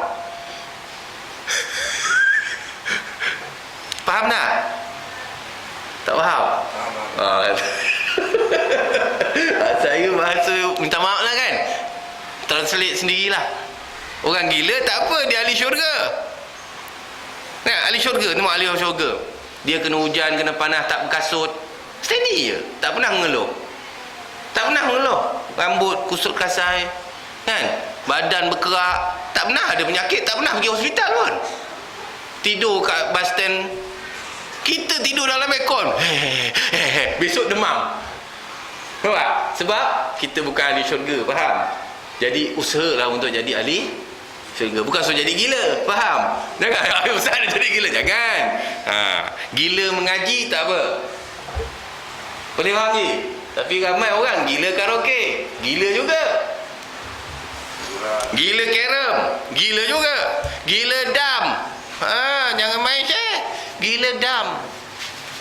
Faham tak? Tak faham? Saya bahasa minta maaf lah kan. Translate sendirilah. Orang gila tak apa, dia ahli syurga. Ahli syurga, tengok ahli syurga. Dia kena hujan, kena panas, tak berkasut, steady je, tak pernah mengeluh. Tak pernah mengeluh. Rambut kusut kasai, kan? Badan berkerak, tak pernah ada penyakit, tak pernah pergi hospital pun. Tidur kat bus stand, kita tidur dalam aircon. Besok demam. Sebab kita bukan ahli syurga, faham? Jadi usahalah untuk jadi ahli syurga. Bukan suruh jadi gila, faham? Jangan usaha nak jadi gila, jangan. Gila mengaji tak apa. Boleh faham je? Tapi ramai orang gila karaoke, gila juga. Gila carrom, gila juga. Gila dam. Jangan main Syekh. Gila dam.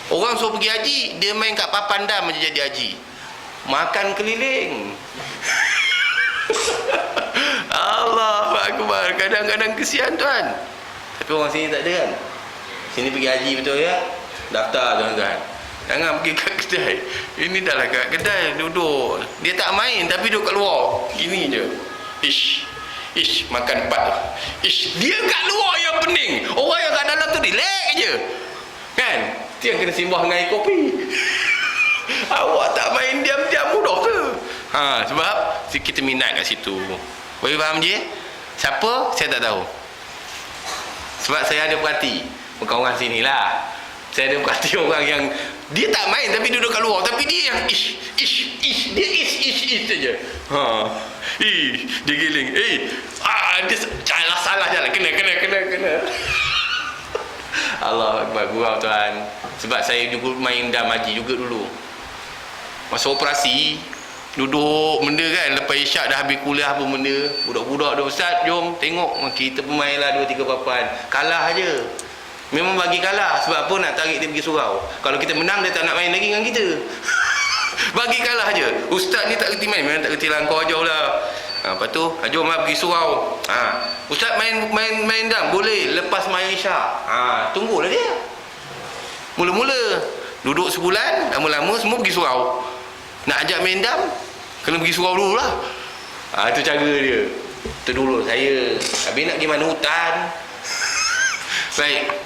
Orang suruh pergi haji, dia main kat papan dam je jadi haji. Makan keliling. Allah Akbar. Kadang-kadang kesian tuan. Tapi orang sini tak ada kan? Sini pergi haji betul ya? Daftar tuan-tuan. Jangan pergi kat kedai. Ini dah lah kat kedai duduk. Dia tak main tapi duduk kat luar. Gini je. Ish, makan 4. Dia kat luar yang pening. Orang yang kat dalam tu relax je. Kan? Itu yang kena simbah dengan air kopi. Awak tak main diam-diam mudah ke? Sebab kita minat kat situ. Boleh faham je? Siapa? Saya tak tahu. Sebab saya ada perhati. Bukan orang sini lah. Saya ada perhati orang yang dia tak main tapi duduk kat luar. Tapi dia yang ish. Dia ish saja. Dia giling. Dia salah jalan. Kena. Allah Akbar, gurau tuan. Sebab saya juga main dam haji juga dulu. Masa operasi, duduk benda kan, lepas isyak dah habis kuliah apa benda, budak-budak dah, ustaz jom tengok, kita pemain lah 2-3 papan. Kalah aja. Memang bagi kalah. Sebab apa? Nak tarik dia pergi surau. Kalau kita menang, dia tak nak main lagi dengan kita. Bagi kalah aja. Ustaz ni tak kerti main. Memang tak kerti lah, kau ajar lah. Lepas tu, jom lah pergi surau. Ustaz main dam. Boleh. Lepas main isyak. Tunggulah dia. Mula-mula duduk sebulan, lama-lama semua pergi surau. Nak ajak main dam, kena pergi surau dulu lah. Itu cara dia. Itu dulu saya. Habis nak pergi mana hutan. Baik.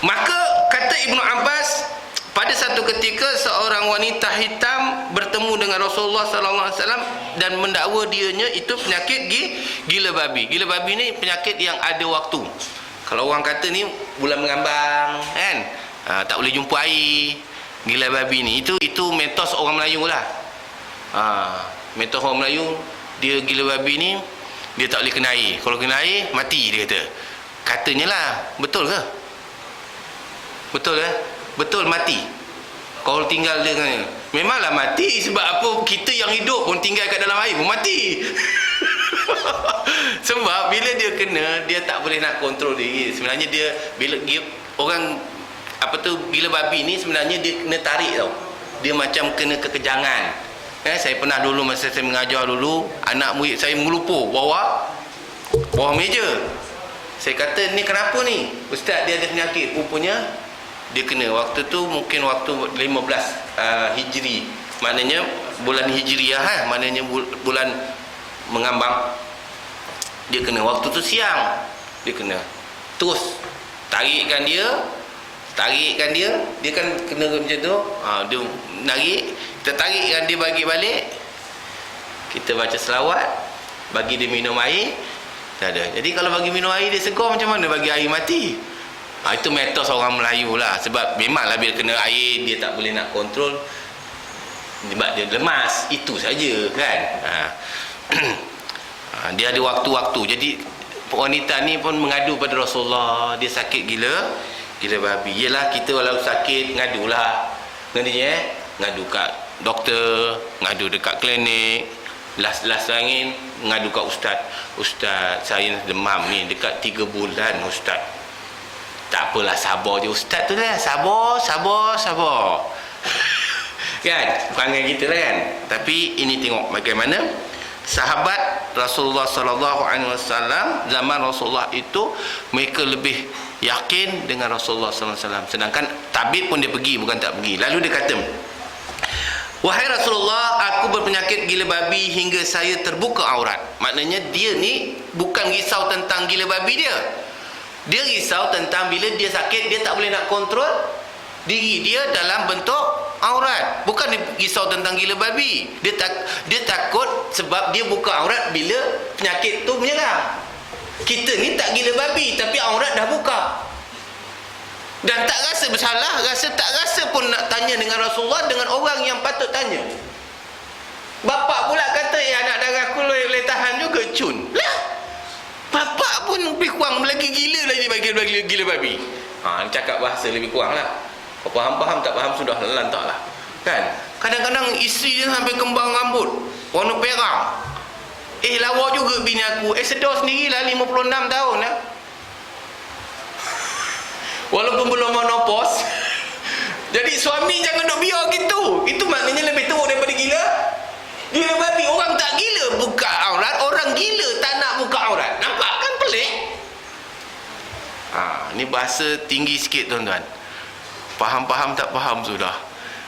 Maka kata Ibnu Abbas, pada satu ketika seorang wanita hitam bertemu dengan Rasulullah sallallahu alaihi wasallam dan mendakwa dianya itu penyakit gila babi. Gila babi ni penyakit yang ada waktu. Kalau orang kata ni bulan mengambang kan, tak boleh jumpa air. Gila babi ni itu mitos orang Melayu lah. Mitos orang Melayu, dia gila babi ni dia tak boleh kena air. Kalau kena air mati dia kata. Katanya lah, betul ke? Betul ke? Betul mati. Kalau tinggal dengan, memanglah mati. Sebab apa? Kita yang hidup pun tinggal kat dalam air pun mati. Sebab bila dia kena, dia tak boleh nak kontrol diri. Sebenarnya dia bila orang gila babi ni sebenarnya dia kena tarik tau. Dia macam kena kekejangan. Saya pernah dulu masa saya mengajar dulu, anak murid saya melupur bawah meja. Saya kata, ni kenapa ni? Ustaz, dia ada penyakit. Rupanya dia kena waktu tu, mungkin waktu 15 Hijri. Maknanya bulan Hijriah, maknanya bulan mengambang. Dia kena waktu tu siang. Dia kena. Terus tarikkan dia, dia kan kena macam tu. Dia narik, kita tarikkan dia, bagi balik. Kita baca selawat, bagi dia minum air. Tak ada. Jadi kalau bagi minum air dia segar, macam mana bagi air mati? Itu mitos orang Melayu lah. Sebab memanglah bila kena air dia tak boleh nak kontrol. Sebab dia lemas. Itu saja kan. Dia ada waktu-waktu. Jadi wanita ni pun mengadu pada Rasulullah, dia sakit gila babi. Yelah, kita walau sakit ngadulah. Ngadu kat doktor, ngadu dekat klinik. Last angin ngadu kat ustaz, saya demam ni dekat 3 bulan ustaz. Tak apalah, sabar je ustaz tu lah. Sabar. Kan? Perangai kita lah kan. Tapi ini tengok bagaimana sahabat Rasulullah sallallahu alaihi wasallam zaman Rasulullah itu, mereka lebih yakin dengan Rasulullah sallallahu alaihi wasallam. Sedangkan tabib pun dia pergi, bukan tak pergi. Lalu dia kata, wahai Rasulullah, aku berpenyakit gila babi hingga saya terbuka aurat. Maknanya dia ni bukan risau tentang gila babi dia. Dia risau tentang bila dia sakit, dia tak boleh nak kontrol diri dia dalam bentuk aurat. Bukan dia risau tentang gila babi. Dia takut sebab dia buka aurat bila penyakit tu menyerang. Kita ni tak gila babi tapi aurat dah buka. Dan tak rasa bersalah, tak rasa pun nak tanya dengan Rasulullah, dengan orang yang patut tanya. Bapak pula kata, anak darahku boleh tahan juga, cun. Lah, bapak pun lebih kurang lagi gila lagi bagi gila babi. Cakap bahasa lebih kurang lah. Kau faham, tak faham sudah lantak lah. Kan? Kadang-kadang isteri dia sampai kembang rambut, warna perang. Lawa juga bini aku. Sedar sendirilah 56 tahun lah. Walaupun belum menopause. Jadi suami jangan duk biar gitu. Itu maknanya lebih teruk daripada gila. Gila babi. Orang tak gila buka aurat, orang gila tak nak buka aurat. Nampak kan pelik? Ni bahasa tinggi sikit tuan-tuan. Faham tak faham sudah.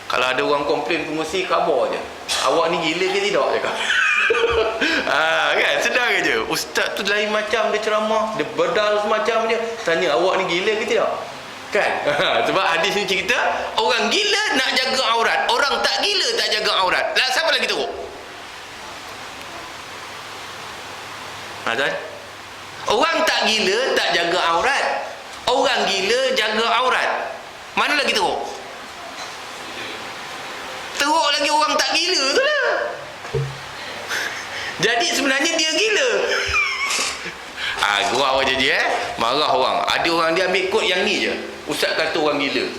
Kalau ada orang komplain pengusi, khabar je. Awak ni gila ke tidak cakap. Kan sedar je. Ustaz tu lain macam dia ceramah, dia bedal semacam je. Tanya awak ni gila ke tidak? Kan? Sebab hadis ni cerita orang gila nak jaga aurat, orang tak gila tak jaga aurat. Lah siapa lagi teruk? Tuan? Orang tak gila tak jaga aurat, orang gila jaga aurat. Mana lagi teruk? Teruk lagi orang tak gila tu lah. Jadi sebenarnya dia gila. Gurau je dia, marah orang. Ada orang dia ambil kod yang ni je. Ustaz kata orang gila.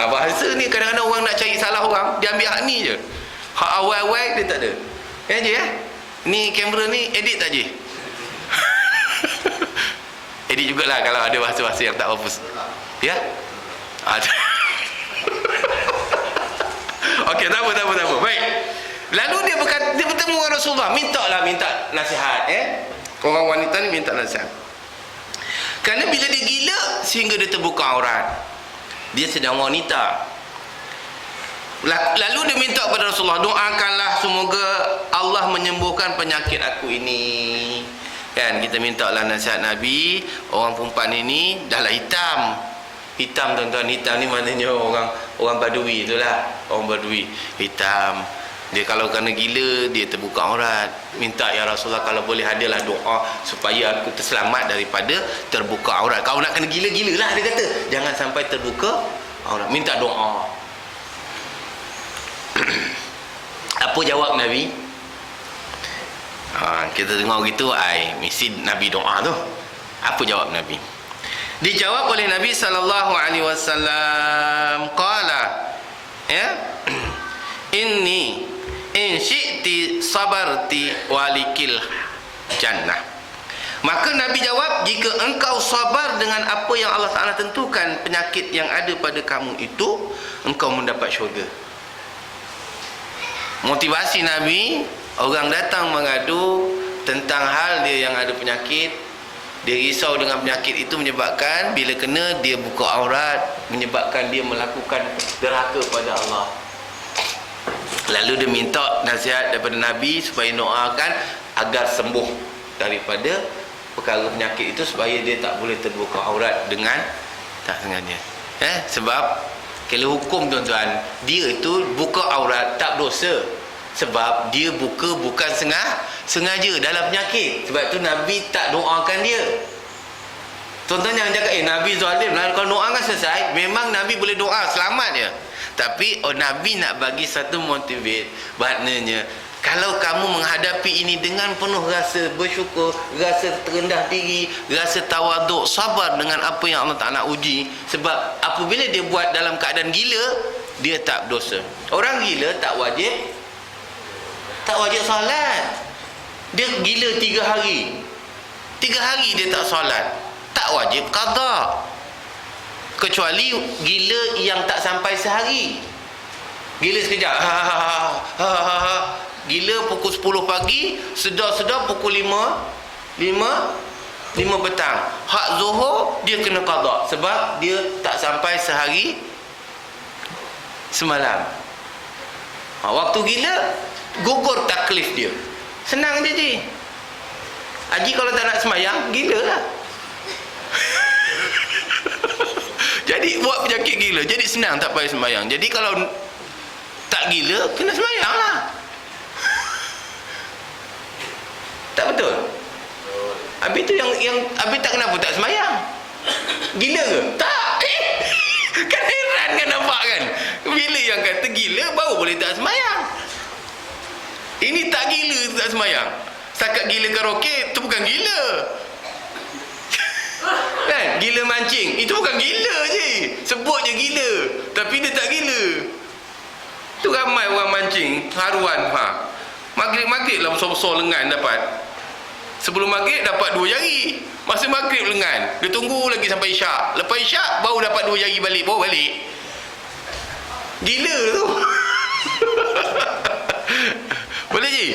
Bahasa ni kadang-kadang orang nak cari salah orang, dia ambil hak ni je. Hak awal-awal dia tak ada. Je ni kamera ni edit tak je? Edit jugalah kalau ada bahasa-bahasa yang tak hapus. Ya? Ada. Okey, tak apa. Baik. Lalu dia bertemu dengan Rasulullah, minta nasihat. Orang wanita ni minta nasihat. Kerana bila dia gila sehingga dia terbuka aurat, dia sedang wanita. Lalu dia minta kepada Rasulullah, doakanlah semoga Allah menyembuhkan penyakit aku ini. Kan kita mintalah nasihat Nabi. Orang perempuan ini dah lah hitam, tuan-tuan. Hitam ni maknanya orang Badui itulah. Orang Badui hitam. Dia kalau kena gila, dia terbuka aurat. Minta ya Rasulullah kalau boleh adalah doa supaya aku terselamat daripada terbuka aurat. Kalau nak kena gila-gila lah, dia kata. Jangan sampai terbuka aurat. Minta doa. Apa jawab Nabi? Kita dengar gitu, mesti Nabi doa tu. Apa jawab Nabi? Dijawab oleh Nabi SAW. Qala, inni in syi'ti sabarti walikil jannah. Maka Nabi jawab, jika engkau sabar dengan apa yang Allah Ta'ala tentukan, penyakit yang ada pada kamu itu, engkau mendapat syurga. Motivasi Nabi, orang datang mengadu tentang hal dia yang ada penyakit. Dia risau dengan penyakit itu menyebabkan bila kena dia buka aurat, menyebabkan dia melakukan derhaka pada Allah. Lalu dia minta nasihat daripada Nabi supaya doakan agar sembuh daripada perkara penyakit itu, supaya dia tak boleh terbuka aurat dengan tak sengaja. Sebab kalau hukum tuan-tuan, dia itu buka aurat tak berdosa, sebab dia buka bukan sengaja dalam penyakit. Sebab itu Nabi tak doakan dia. Tuan-tuan jangan cakap Nabi zalim. Kalau doa kan selesai. Memang Nabi boleh doa selamat je. Tapi Nabi nak bagi satu motivate. Maknanya kalau kamu menghadapi ini dengan penuh rasa bersyukur, rasa terendah diri, rasa tawaduk, sabar dengan apa yang Allah Ta'ala uji. Sebab apabila dia buat dalam keadaan gila, dia tak berdosa. Orang gila tak wajib solat. Dia gila 3 hari. 3 hari dia tak solat, tak wajib qada. Kecuali gila yang tak sampai sehari. Gila sekejap. Gila pukul 10 pagi, sedar pukul 5 petang. Hak zuhur dia kena qada sebab dia tak sampai sehari semalam. Waktu gila gugur taklif dia. Senang je ji. Haji kalau tak nak semayang, gila lah. Jadi buat penyakit gila, jadi senang tak payah semayang. Jadi kalau tak gila, kena semayang lah. Tak betul? Habis tu yang habis tak kenapa tak semayang? Gila ke? Tak. Kan heran kan nampak kan? Bila yang kata gila baru boleh tak semayang. Ini tak gila tak semayang. Setakat gila karaoke tu bukan gila. Kan? Gila mancing itu bukan gila je. Sebut je gila, tapi dia tak gila. Tu ramai orang mancing haruan Maghrib lah besar-besar lengan dapat. Sebelum maghrib dapat 2 jari. Masa maghrib lengan. Dia tunggu lagi sampai isyak. Lepas isyak baru dapat 2 jari balik. Baru balik. Gila tu. Boleh je?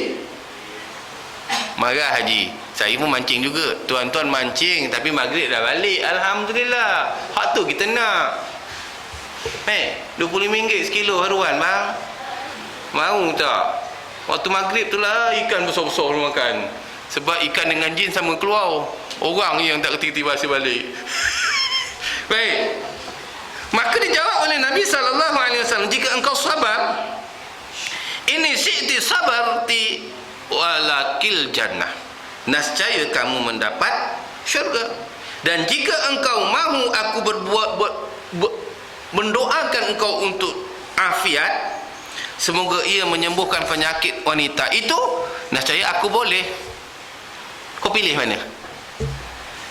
Marah Haji. Saya pun mancing juga. Tuan-tuan mancing tapi maghrib dah balik. Alhamdulillah. Hak tu kita nak. RM25 sekilo haruan bang. Mau tak? Waktu maghrib tu lah ikan besar-besar makan. Sebab ikan dengan jin sama keluar. Orang yang tak kerti-kerti bahasa balik. Baik. Maka dijawab oleh Nabi SAW, jika engkau sabar, ini syi'ti sabarti walakil jannah. Nascaya kamu mendapat syurga. Dan jika engkau mahu aku mendoakan engkau untuk afiat, semoga ia menyembuhkan penyakit wanita itu, nascaya aku boleh. Kau pilih mana?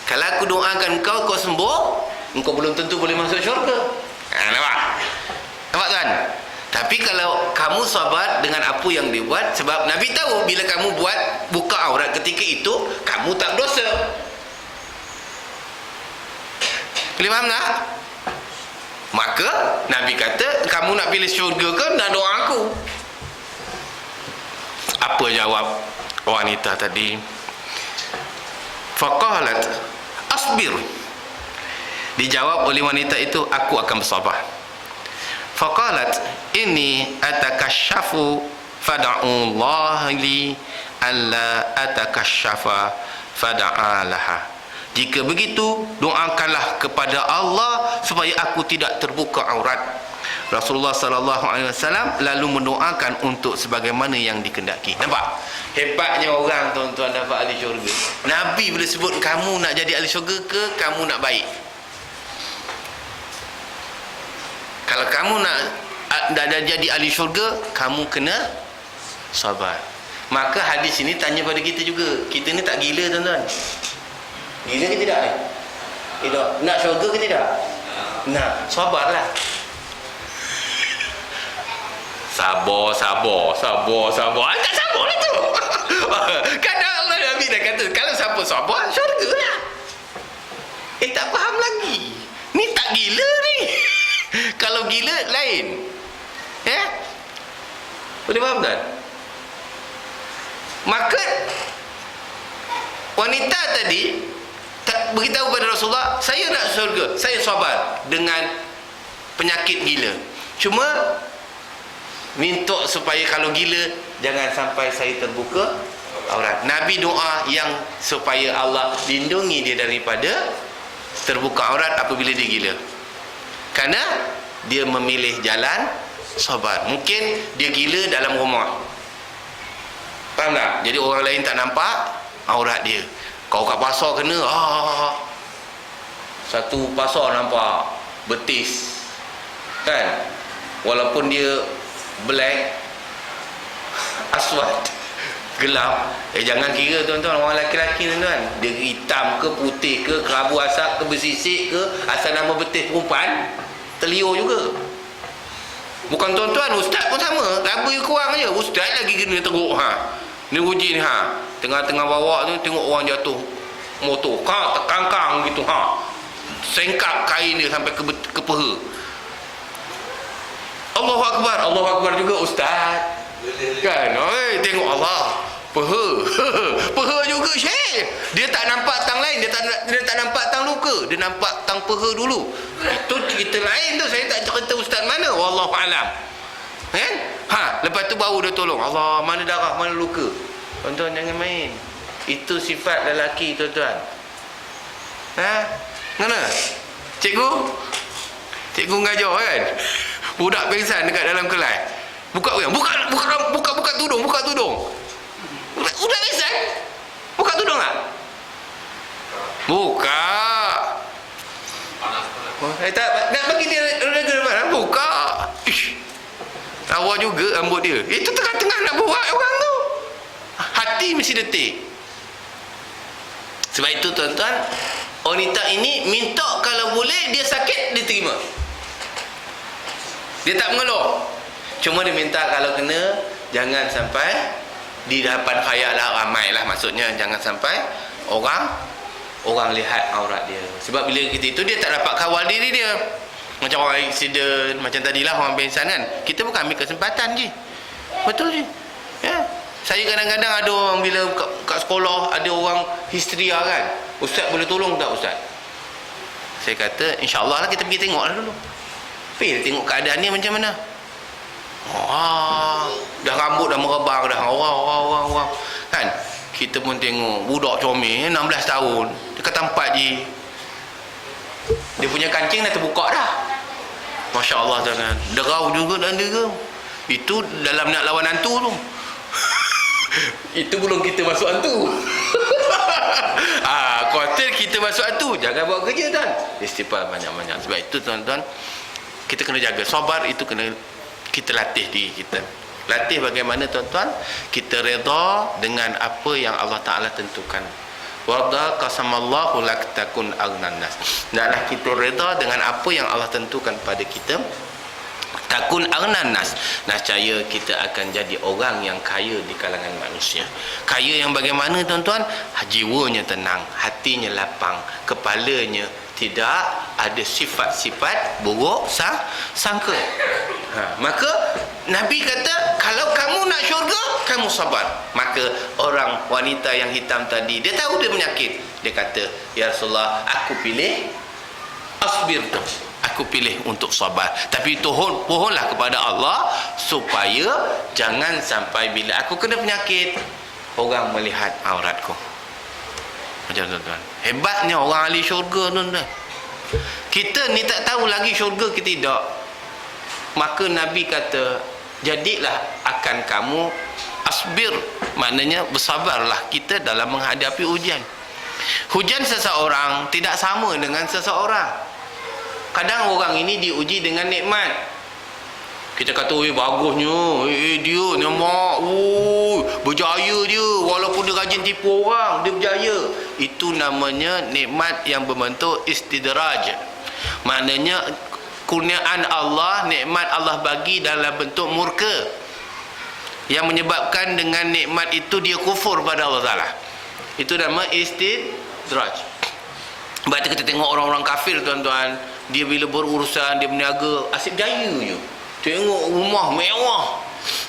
Kalau aku doakan kau sembuh, engkau belum tentu boleh masuk syurga. Nampak? Nampak kan? Tapi kalau kamu sabar dengan apa yang dibuat, sebab Nabi tahu bila kamu buat buka aurat ketika itu, kamu tak dosa. Boleh faham tak? Maka Nabi kata, kamu nak pilih syurga ke nak doa aku? Apa jawab wanita tadi? Faqalat asbir. Dijawab oleh wanita itu, aku akan bersabar. Faqalat inni atakashafu fad'ullah li alla atakashafa fad'alaha. Jika begitu, doakanlah kepada Allah supaya aku tidak terbuka aurat. Rasulullah SAW lalu mendoakan untuk sebagaimana yang dikehendaki. Nampak? Hebatnya orang tuan-tuan dapat ahli syurga. Nabi bila sebut kamu nak jadi ahli syurga ke kamu nak baik? Kalau kamu nak jadi ahli syurga, kamu kena sabar. Maka hadis ini tanya pada kita juga. Kita ni tak gila tuan-tuan. Gila ke tidak? Tidak. Nak syurga ke tidak? Nak. Sabarlah. Sabar. Tak sabar lah tu. Kadang Allah Nabi dah kata, kalau siapa sabar, syurga lah. Tak faham lagi. Ni tak gila ni. Kalau gila, lain. Boleh faham tak? Maka wanita tadi beritahu kepada Rasulullah, saya nak syurga, saya sabar dengan penyakit gila. Cuma minta supaya kalau gila jangan sampai saya terbuka aurat. Nabi doa yang supaya Allah lindungi dia daripada terbuka aurat apabila dia gila. Kerana dia memilih jalan sabar. Mungkin dia gila dalam rumah. Faham tak? Jadi orang lain tak nampak aurat dia. Kau kat pasar kena, satu pasar nampak betis. Kan? Walaupun dia black, aswad, gelap. Jangan kira tuan-tuan, orang lelaki-lelaki tuan-tuan, dia hitam ke, putih ke, kerabu asap ke, bersisik ke, asal nama betis perempuan, terliur juga. Bukan tuan-tuan, ustaz pun sama, lebih kurang je. Ustaz lagi kena teruk. Ni uji ni tengah-tengah bawa tu tengok orang jatuh motor, terkangkang gitu, sengkap kain dia sampai ke peha. Allahu Akbar juga ustaz. Kan? Tengok Allah. Peha juga syekh. Dia tak nampak tang lain, dia tak nampak tang luka, dia nampak tang peha dulu. Itu cerita lain tu, saya tak cerita ustaz mana, wallahu alam. Kan? Lepas tu baru dia tolong. Allah, mana darah, mana luka. Tuan-tuan jangan main. Itu sifat lelaki tuan-tuan. Mana? Cikgu ngajar kan? Budak pingsan dekat dalam kelas. Buka tudung. Budak pingsan? Buka tudung tak? Buka. nak bagi dia rega buka. Ish. Lawa juga rambut dia. Itu tengah-tengah nak buat orang tu. Hati mesti detik. Sebab itu tuan-tuan, wanita ini minta kalau boleh dia sakit dia terima. Dia tak mengeluh. Cuma dia minta kalau kena jangan sampai di hadapan khayal lah, ramai lah maksudnya, jangan sampai orang lihat aurat dia. Sebab bila kita itu dia tak dapat kawal diri dia. Macam orang aksiden, macam tadilah orang pingsan kan. Kita bukan ambil kesempatan je. Betul je. Ya. Saya kadang-kadang ada orang bila kat sekolah ada orang histeria kan. Ustaz boleh tolong tak ustaz? Saya kata insya-Allah lah kita pergi tengok lah dulu. Pergi tengok keadaan ni macam mana. Dah rambut dah merebang dah. Orang. Kan? Kita pun tengok budak comel 16 tahun. Dekat tempat je. Dia punya kancing dah terbuka dah. Masya-Allah tuan-tuan. Derau juga dan derau. Itu dalam nak lawan hantu tu. Itu belum kita masuk hantu. Kuatir kita masuk hantu. Jangan buat kerja tuan. Istighfar banyak-banyak. Sebab itu tuan-tuan, kita kena jaga. Sabar itu kena kita latih diri kita. Latih bagaimana tuan-tuan? Kita reda dengan apa yang Allah Ta'ala tentukan. Warda qasamallahu lak takun aghnan nas. Naklah kita reda dengan apa yang Allah tentukan pada kita. Takun aghnan nas. Nascaya kita akan jadi orang yang kaya di kalangan manusia. Kaya yang bagaimana tuan-tuan? Jiwanya tenang, hatinya lapang, kepalanya tidak ada sifat-sifat buruk sangka. Maka Nabi kata kalau kamu nak syurga, kamu sabar. Maka orang wanita yang hitam tadi, dia tahu dia penyakit. Dia kata, ya Rasulullah, aku pilih asbir tu. Aku pilih untuk sabar. Tapi pohonlah kepada Allah supaya jangan sampai bila aku kena penyakit, orang melihat auratku. Macam tuan-tuan. Hebatnya orang ahli syurga tuan-tuan. Kita ni tak tahu lagi syurga ke tidak. Maka Nabi kata, jadilah akan kamu asbir. Maknanya bersabarlah kita dalam menghadapi ujian. Hujan seseorang tidak sama dengan seseorang. Kadang orang ini diuji dengan nikmat. Kita kata, bagusnya, dia nampak, berjaya dia, walaupun dia rajin tipu orang, dia berjaya. Itu namanya nikmat yang berbentuk istidraj. Maknanya kurniaan Allah, nikmat Allah bagi dalam bentuk murka, yang menyebabkan dengan nikmat itu dia kufur pada Allah Ta'ala. Itu nama istidraj. Sebab kita tengok orang-orang kafir tuan-tuan, dia bila berurusan, dia berniaga, asyik berjaya je. Tengok rumah mewah.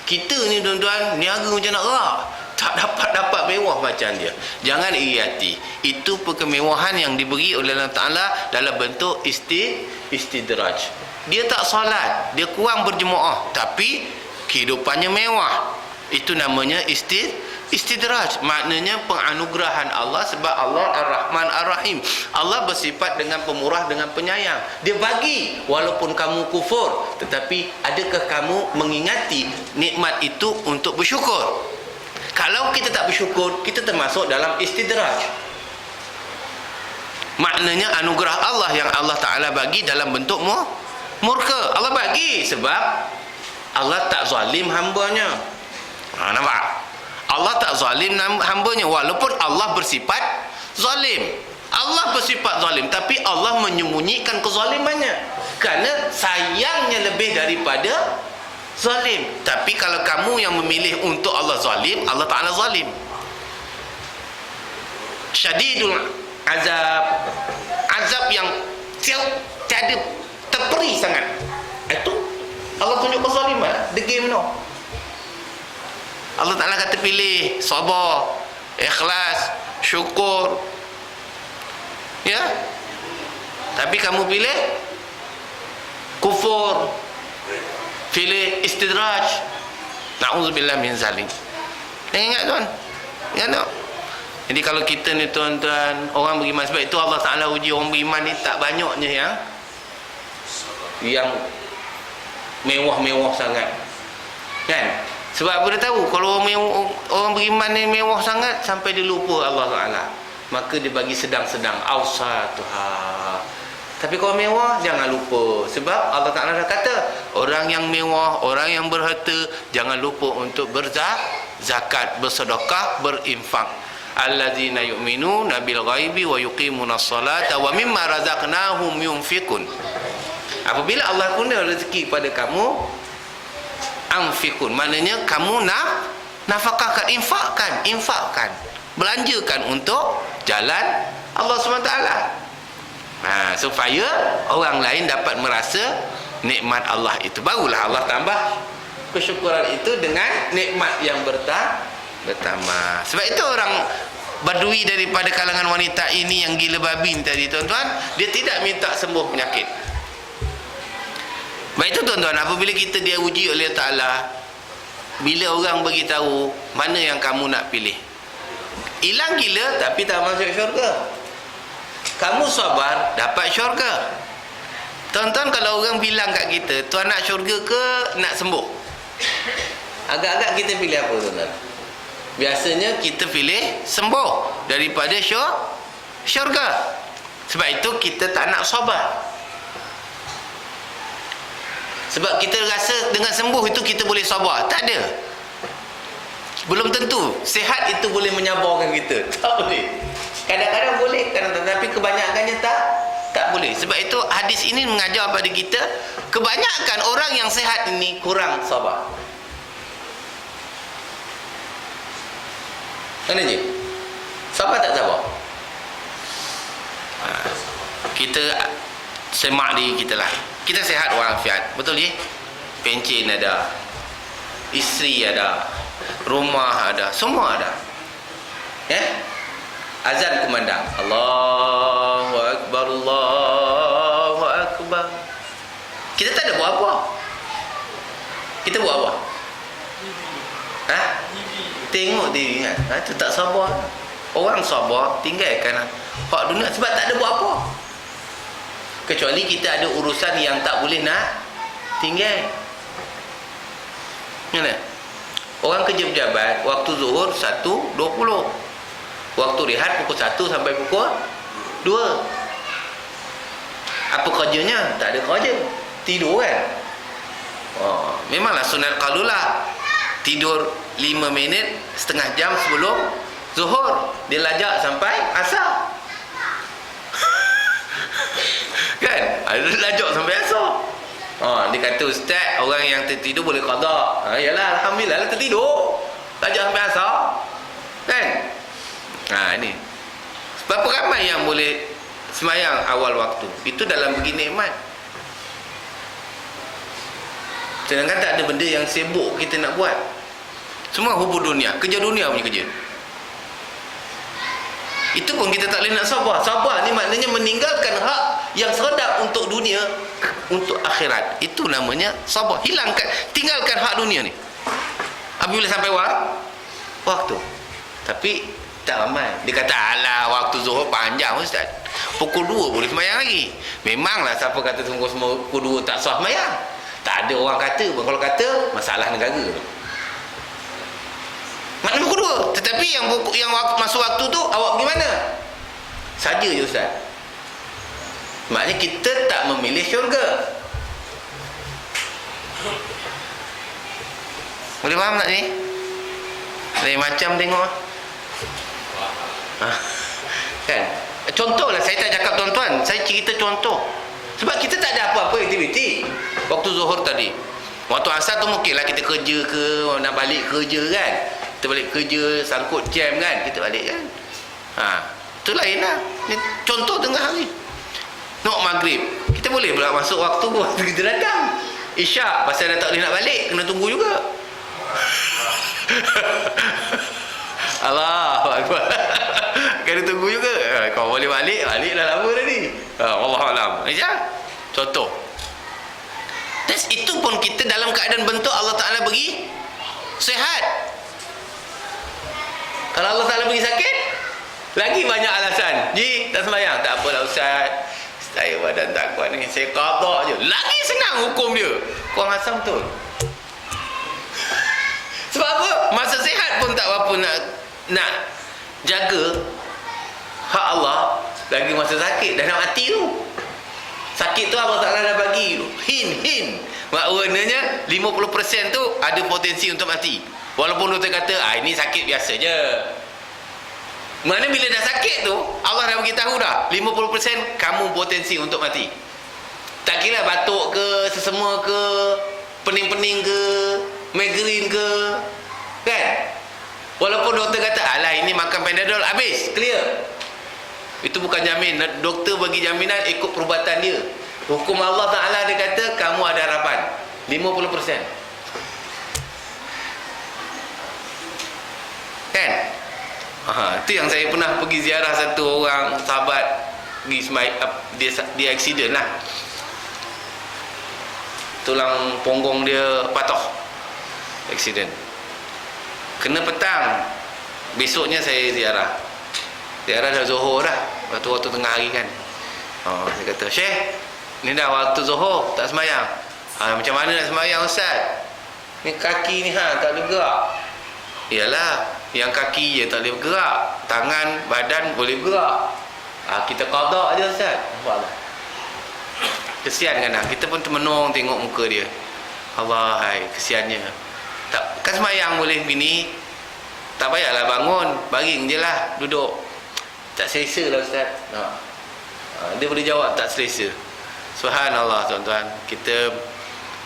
Kita ni tuan-tuan, niaga macam nak gerak, tak dapat mewah macam dia. Jangan iri hati. Itu kemewahan yang diberi oleh Allah Ta'ala dalam bentuk istidraj. Dia tak solat, dia kurang berjemaah, tapi kehidupannya mewah. Itu namanya istidraj. Maknanya penganugerahan Allah. Sebab Allah Ar-Rahman Ar-Rahim. Allah bersifat dengan pemurah, dengan penyayang. Dia bagi walaupun kamu kufur. Tetapi adakah kamu mengingati nikmat itu untuk bersyukur? Kalau kita tak bersyukur, kita termasuk dalam istidraj. Maknanya anugerah Allah yang Allah Ta'ala bagi dalam bentuk murka. Allah bagi sebab Allah tak zalim hambanya. Nampak? Allah tak zalim hambanya, walaupun Allah bersifat zalim. Allah bersifat zalim, tapi Allah menyembunyikan kezalimannya kerana sayangnya lebih daripada zalim. Tapi kalau kamu yang memilih untuk Allah zalim, Allah Ta'ala zalim. Syadidul azab yang tiada terperi sangat. Itu Allah tunjuk kezaliman. The game no. Allah Ta'ala kata pilih sabar, ikhlas, syukur. Ya. Tapi kamu pilih kufur, pilih istidraj. Na'udzubillah min zalim. Ingat tuan? Ingat tak? Jadi kalau kita ni tuan-tuan, orang beriman, sebab itu Allah Ta'ala uji orang beriman ni tak banyaknya yang mewah-mewah sangat. Kan? Sebab apa dia tahu? Kalau orang beriman ni mewah sangat sampai dia lupa Allah Ta'ala, maka dia bagi sedang-sedang. Awsatuha. Tapi kalau mewah, jangan lupa. Sebab Allah Ta'ala dah kata, orang yang mewah, orang yang berharta, jangan lupa untuk berzakat, bersedekah, berinfak. Allazina yu'minuna bil ghaibi wa yuqimunas salata wa mimma razaqnahum yunfiqun. Apabila Allah kurnia rezeki pada kamu, anfiqun, maknanya kamu nafkahkan, infakkan, belanjakan untuk jalan Allah SWT. Supaya orang lain dapat merasa nikmat Allah itu. Barulah Allah tambah kesyukuran itu dengan nikmat yang bertambah. Sebab itu orang Badui daripada kalangan wanita ini yang gila babi tadi, tuan-tuan, dia tidak minta sembuh penyakit. Baik itu, tuan-tuan, apabila kita dia uji oleh Ta'ala, bila orang beritahu mana yang kamu nak pilih, hilang gila tapi tak masuk syurga, kamu sabar dapat syurga. Tuan-tuan, kalau orang bilang kat kita, tuan nak syurga ke nak sembuh, agak-agak kita pilih apa, tuan-tuan? Biasanya kita pilih sembuh daripada syurga. Sebab itu kita tak nak sabar. Sebab kita rasa dengan sembuh itu kita boleh sabar. Tak ada. Belum tentu sihat itu boleh menyabarkan kita. Tak boleh. Kadang-kadang boleh, kadang-kadang, tapi kebanyakannya tak boleh. Sebab itu hadis ini mengajar pada kita, kebanyakan orang yang sihat ini kurang sabar. Mana je? Sabar tak sabar? Kita semak diri kita lah. Kita sihat walafiat, betul je? Pencen ada, isteri ada, rumah ada, semua ada. Azan kumandang, Allahu Akbar, Allahu Akbar. Kita tak ada buat apa. Kita buat apa? Tengok diri kan. Itu tak sabar. Orang sabar tinggalkan hak dunia sebab tak ada buat apa. Kecuali kita ada urusan yang tak boleh nak tinggal. Mana? Orang kerja pejabat, waktu zuhur 1.20, waktu rehat pukul 1 sampai pukul 2. Apa kerjanya? Tak ada kerja, tidur kan. Memanglah sunat qalulah, tidur 5 minit, setengah jam sebelum zuhur, dia lajak sampai asar. Kan? Ada lajak sampai asar. Dia kata, ustaz, orang yang tertidur boleh qada. Yalah, alhamdulillah lah tertidur, lajak sampai asar. Kan? Ini. Berapa ramai yang boleh semayang awal waktu? Itu dalam bagi nikmat. Sedangkan tak ada benda yang sibuk kita nak buat. Semua hubur dunia, kerja dunia punya kerja. Itu pun kita tak boleh nak sabar. Sabar ni maknanya meninggalkan hak yang sedap untuk dunia, untuk akhirat. Itu namanya sabar. Hilangkan, tinggalkan hak dunia ni apabila sampai waktu. Tapi tak ramai. Dia kata, alah, waktu zuhur panjang ustaz, pukul 2 boleh semayang lagi. Memanglah, siapa kata tunggu semua pukul 2 tak sah semayang? Tak ada orang kata. Kalau kata, masalah negara tu. Maknanya pukul 2. Tetapi yang masuk waktu tu, awak pergi mana? Saja je ustaz. Maknanya kita tak memilih syurga. Boleh faham tak ni? Lain macam tengok. Kan? Contohlah, saya tak cakap tuan-tuan, saya cerita contoh. Sebab kita tak ada apa-apa aktiviti waktu zuhur tadi. Waktu asar tu mungkinlah kita kerja ke, nak balik kerja kan. Kita balik kerja, sangkut jam kan, kita balik kan. Itu lain lah. Ni contoh tengah hari. Nak maghrib, kita boleh pula masuk waktu kita datang. Isyak, pasal dah tak boleh nak balik, kena tunggu juga. Allahu Akbar. Kena tunggu juga. Kau boleh balik dah lama tadi. Wallahualam. Contoh. Dan itu pun kita dalam keadaan bentuk Allah Ta'ala bagi sihat. Kalau Allah Ta'ala bagi sakit, lagi banyak alasan. Ji, tak sembahyang. Tak apalah ustaz, saya badan tak kuat ni, saya qada je. Lagi senang hukum dia. Kurang asam betul. Sebab apa? Masa sihat pun tak apa nak jaga hak Allah, lagi masa sakit dah nak mati tu. Sakit tu Allah Ta'ala dah bagi hin. Maknanya 50% tu ada potensi untuk mati. Walaupun doktor kata, ini sakit biasa je. Mana bila dah sakit tu, Allah dah beritahu dah 50% kamu potensi untuk mati. Tak kira batuk ke, sesema ke, pening-pening ke, migrain ke, kan? Walaupun doktor kata, alah ini makan Panadol habis, clear. Itu bukan jamin. Doktor bagi jaminan ikut perubatan dia. Hukum Allah Ta'ala dia kata kamu ada harapan 50%. Kan? Itu yang saya pernah pergi ziarah satu orang sahabat pergi dia accident lah. Tulang punggung dia patah. Accident. Kena petang. Besoknya saya ziarah. Ziarah dah Zuhur dah. Waktu tengah hari kan. Saya kata, Syekh, ni dah waktu Zuhur, tak semayang. Macam mana nak semayang Ustaz? Ni kaki ni tak boleh gerak. Yalah, yang kaki je tak boleh bergerak, tangan, badan boleh bergerak. Kita qada je Ustaz. Nampaklah. Kesian kan, kita pun termenung tengok muka dia. Allah, kesiannya. Tak, kan semayang boleh bini. Tak payahlah bangun, baring je lah, duduk. Tak selesa lah Ustaz. Dia boleh jawab tak selesa. Subhanallah tuan-tuan. Kita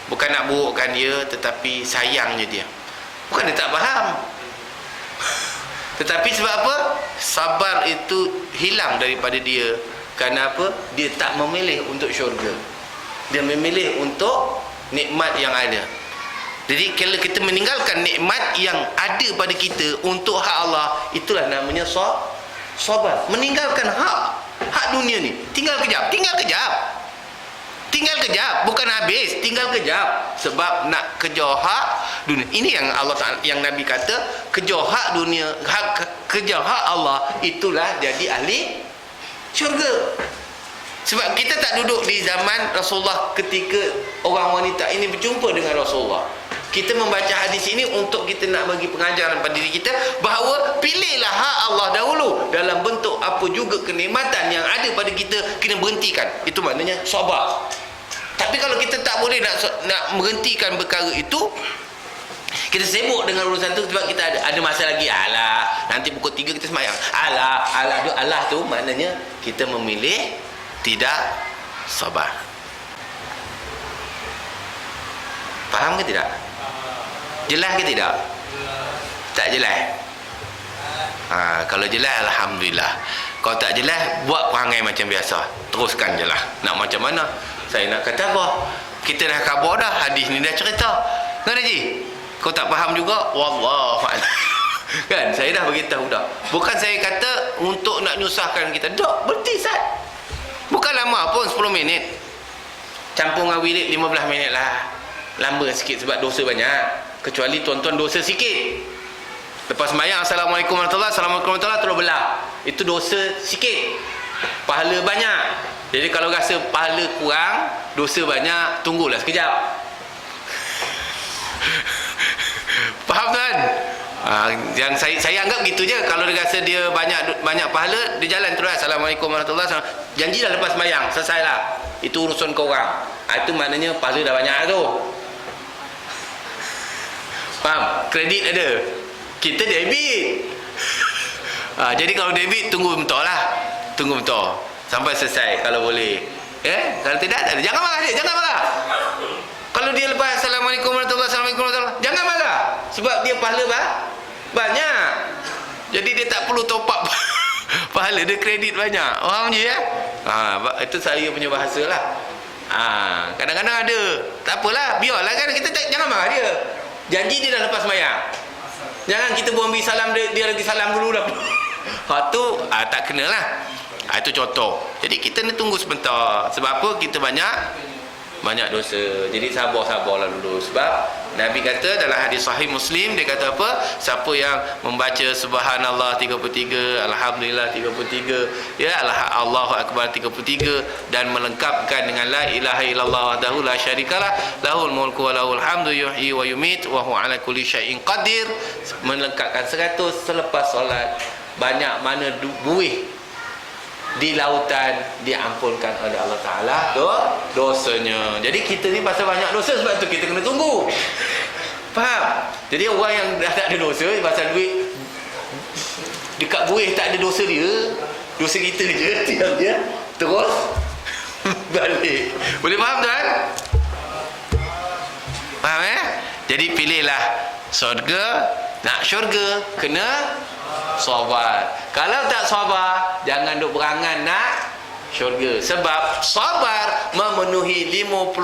bukan nak burukkan dia, tetapi sayang je dia. Bukan dia tak faham. Tetapi sebab apa? Sabar itu hilang daripada dia. Kerana apa? Dia tak memilih untuk syurga. Dia memilih untuk nikmat yang ada. Jadi kalau kita meninggalkan nikmat yang ada pada kita untuk hak Allah, itulah namanya sabar. Meninggalkan hak dunia ni. Tinggal kejap, bukan habis, tinggal kejap. Sebab nak kejar hak dunia. Ini yang Allah Ta'ala, yang Nabi kata, kejar hak dunia, kejar hak Allah, itulah jadi ahli syurga. Sebab kita tak duduk di zaman Rasulullah ketika orang wanita ini berjumpa dengan Rasulullah. Kita membaca hadis ini untuk kita nak bagi pengajaran pada diri kita bahawa pilihlah hak Allah dahulu. Dalam bentuk apa juga kenikmatan yang ada pada kita, kena berhentikan. Itu maknanya sabar. Tapi kalau kita tak boleh nak berhentikan perkara itu, kita sibuk dengan urusan tu sebab kita ada masa lagi. Alah, nanti pukul 3 kita semayang. Alah tu maknanya kita memilih tidak sabar. Faham ke tidak? Jelas ke tidak? Tak jelas? Kalau jelas, Alhamdulillah. Kalau tak jelas, buat perangai macam biasa. Teruskan je lah. Nak macam mana? Saya nak kata apa? Kita dah khabar dah. Hadis ni dah cerita. Kan Haji? Kau tak faham juga? Wallahualam. Kan? Saya dah beritahu dah. Bukan saya kata untuk nak nyusahkan kita. Dok, berhenti Sat. Bukan lama pun, 10 minit. Campur dengan wirid 15 minit lah. Lama sikit sebab dosa banyak. Kecuali tuan-tuan dosa sikit. Lepas sembahyang Assalamualaikum warahmatullahi wabarakatuh, Assalamualaikum warahmatullahi wabarakatuh, terus belah. Itu dosa sikit, pahala banyak. Jadi kalau rasa pahala kurang, dosa banyak, tunggulah sekejap. Faham tuan? Yang saya anggap gitu je. Kalau dia rasa dia banyak pahala, dia jalan terus. Assalamualaikum warahmatullahi wabarakatuh. Janji dah lepas sembahyang, selesailah. Itu urusan kau orang. Itu maknanya pahala dah banyak tu. Faham? Kredit ada. Kita debit. Jadi kalau debit, tunggu bentar lah. Tunggu bentar sampai selesai kalau boleh. Kalau tidak, tak ada. Jangan marah dia, jangan marah. Kalau dia lepas Assalamualaikum warahmatullahi wabarakatuh, jangan marah. Sebab dia pahala banyak. Jadi dia tak perlu top up pahala, dia kredit banyak. Faham je ya? Itu saya punya bahasa lah. Kadang-kadang ada. Tak apalah, biarlah kan. Kita jangan marah dia. Janji dia dah lepas sembahyang. Jangan kita buang beri salam, dia lagi salam dulu dah. Tu tak kena lah. Itu contoh. Jadi kita nak tunggu sebentar. Sebab apa? Kita banyak dosa. Jadi sabar-sabarlah dulu. Sebab Nabi kata dalam hadis sahih Muslim, dia kata apa? Siapa yang membaca subhanallah 33, alhamdulillah 33, ya Allahu akbar 33, dan melengkapkan dengan la ilaha illallah wahdahu la syarikalah, lahul mulku wa lahul hamdu yuhyi wa yumit wa huwa ala kulli syai'in qadir, melengkapkan 100 selepas solat, banyak mana buih di lautan diampunkan oleh Allah Ta'ala dosanya. Jadi kita ni pasal banyak dosa, sebab tu kita kena tunggu. Faham? Jadi orang yang dah tak ada dosa, pasal duit dekat buih tak ada dosa dia, dosa kita je, diam dia terus balik. Boleh faham tuan? Faham Jadi pilihlah syurga. Nak syurga kena sabar. Kalau tak sabar, jangan duk berangan nak syurga. Sebab sabar memenuhi 50%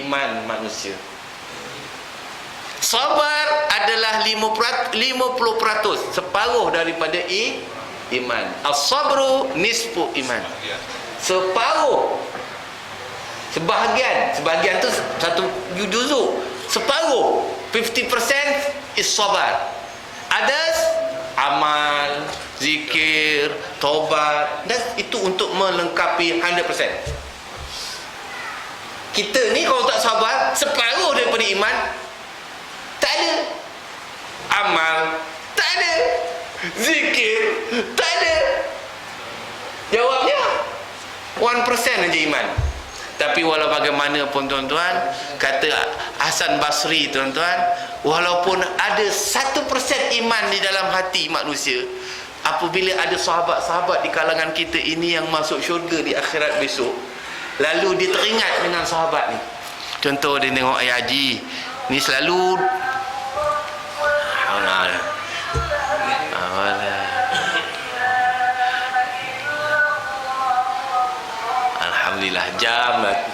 iman manusia. Sabar adalah 50%, separuh daripada iman. As-sabru nisfu iman. Separuh. Sebahagian tu satu juzuk. Separuh, 50% is sabar. Others amal, zikir, taubat, dan itu untuk melengkapi 100%. Kita ni kalau tak sabar, separuh daripada iman tak ada, amal tak ada, zikir tak ada. Jawabnya 1% aja iman. Tapi walau bagaimanapun tuan-tuan, kata Hasan Basri tuan-tuan, walaupun ada 1% iman di dalam hati manusia, apabila ada sahabat-sahabat di kalangan kita ini yang masuk syurga di akhirat besok, lalu dia teringat dengan sahabat ni. Contoh dia tengok ayah haji ni selalu Alhamdulillah,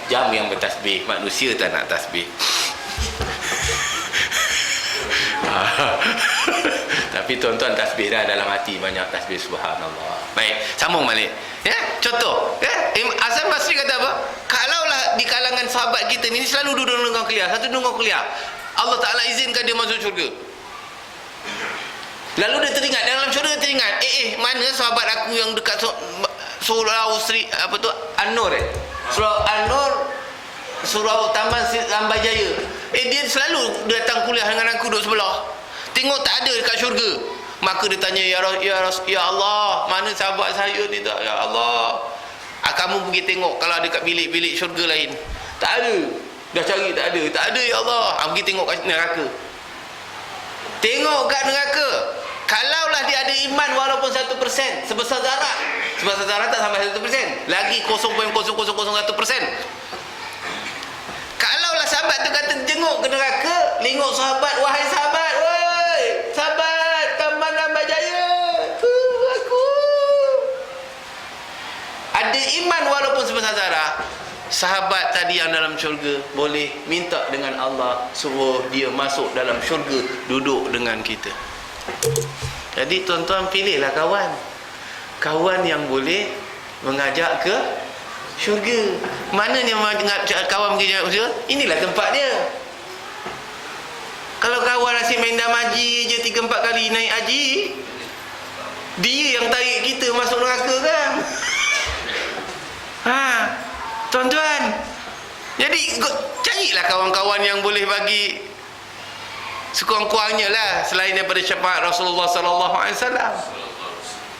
jam yang bertasbih, manusia tak nak tasbih. Tapi tuan-tuan tasbih dah dalam hati, banyak tasbih subhanallah. Baik, sambung balik. Ya, contoh, Hasan Basri kata apa? Kalaulah di kalangan sahabat kita ni selalu duduk dengan kuliah, satu duduk kuliah, Allah Ta'ala izinkan dia masuk syurga. Lalu dia teringat, dalam syurga dia teringat, mana sahabat aku yang dekat surau Sri An-Nur surau An-Nur, surau Taman Lambajaya, dia selalu datang kuliah dengan aku duduk sebelah. Tengok tak ada dekat syurga. Maka dia tanya, ya Allah, mana sahabat saya ni tak? Ya Allah, kamu pergi tengok kalau ada kat bilik-bilik syurga lain. Tak ada, dah cari tak ada ya Allah. Pergi tengok kat neraka. Tengok kat neraka, kalaulah dia ada iman walaupun 1%, sebesar zarah. Sebesar zarah tak sampai 1%, lagi 0.0001%. Kalaulah sahabat tu kata jenguk ke neraka, linguk sahabat, wahai sahabat, woi sahabat Taman Lambajaya, aku ada iman walaupun sebesar zarah, sahabat tadi yang dalam syurga boleh minta dengan Allah suruh dia masuk dalam syurga duduk dengan kita. Jadi tuan-tuan pilihlah kawan yang boleh mengajak ke syurga. Mana yang mengajak kawan mengajak ke syurga? Inilah tempat dia. Kalau kawan asyik main dam haji je 3-4 kali naik haji, dia yang tarik kita masuk neraka kan? Tuan-tuan, jadi carilah kawan-kawan yang boleh bagi sekurang-kurangnya lah, selain daripada syafaat Rasulullah SAW.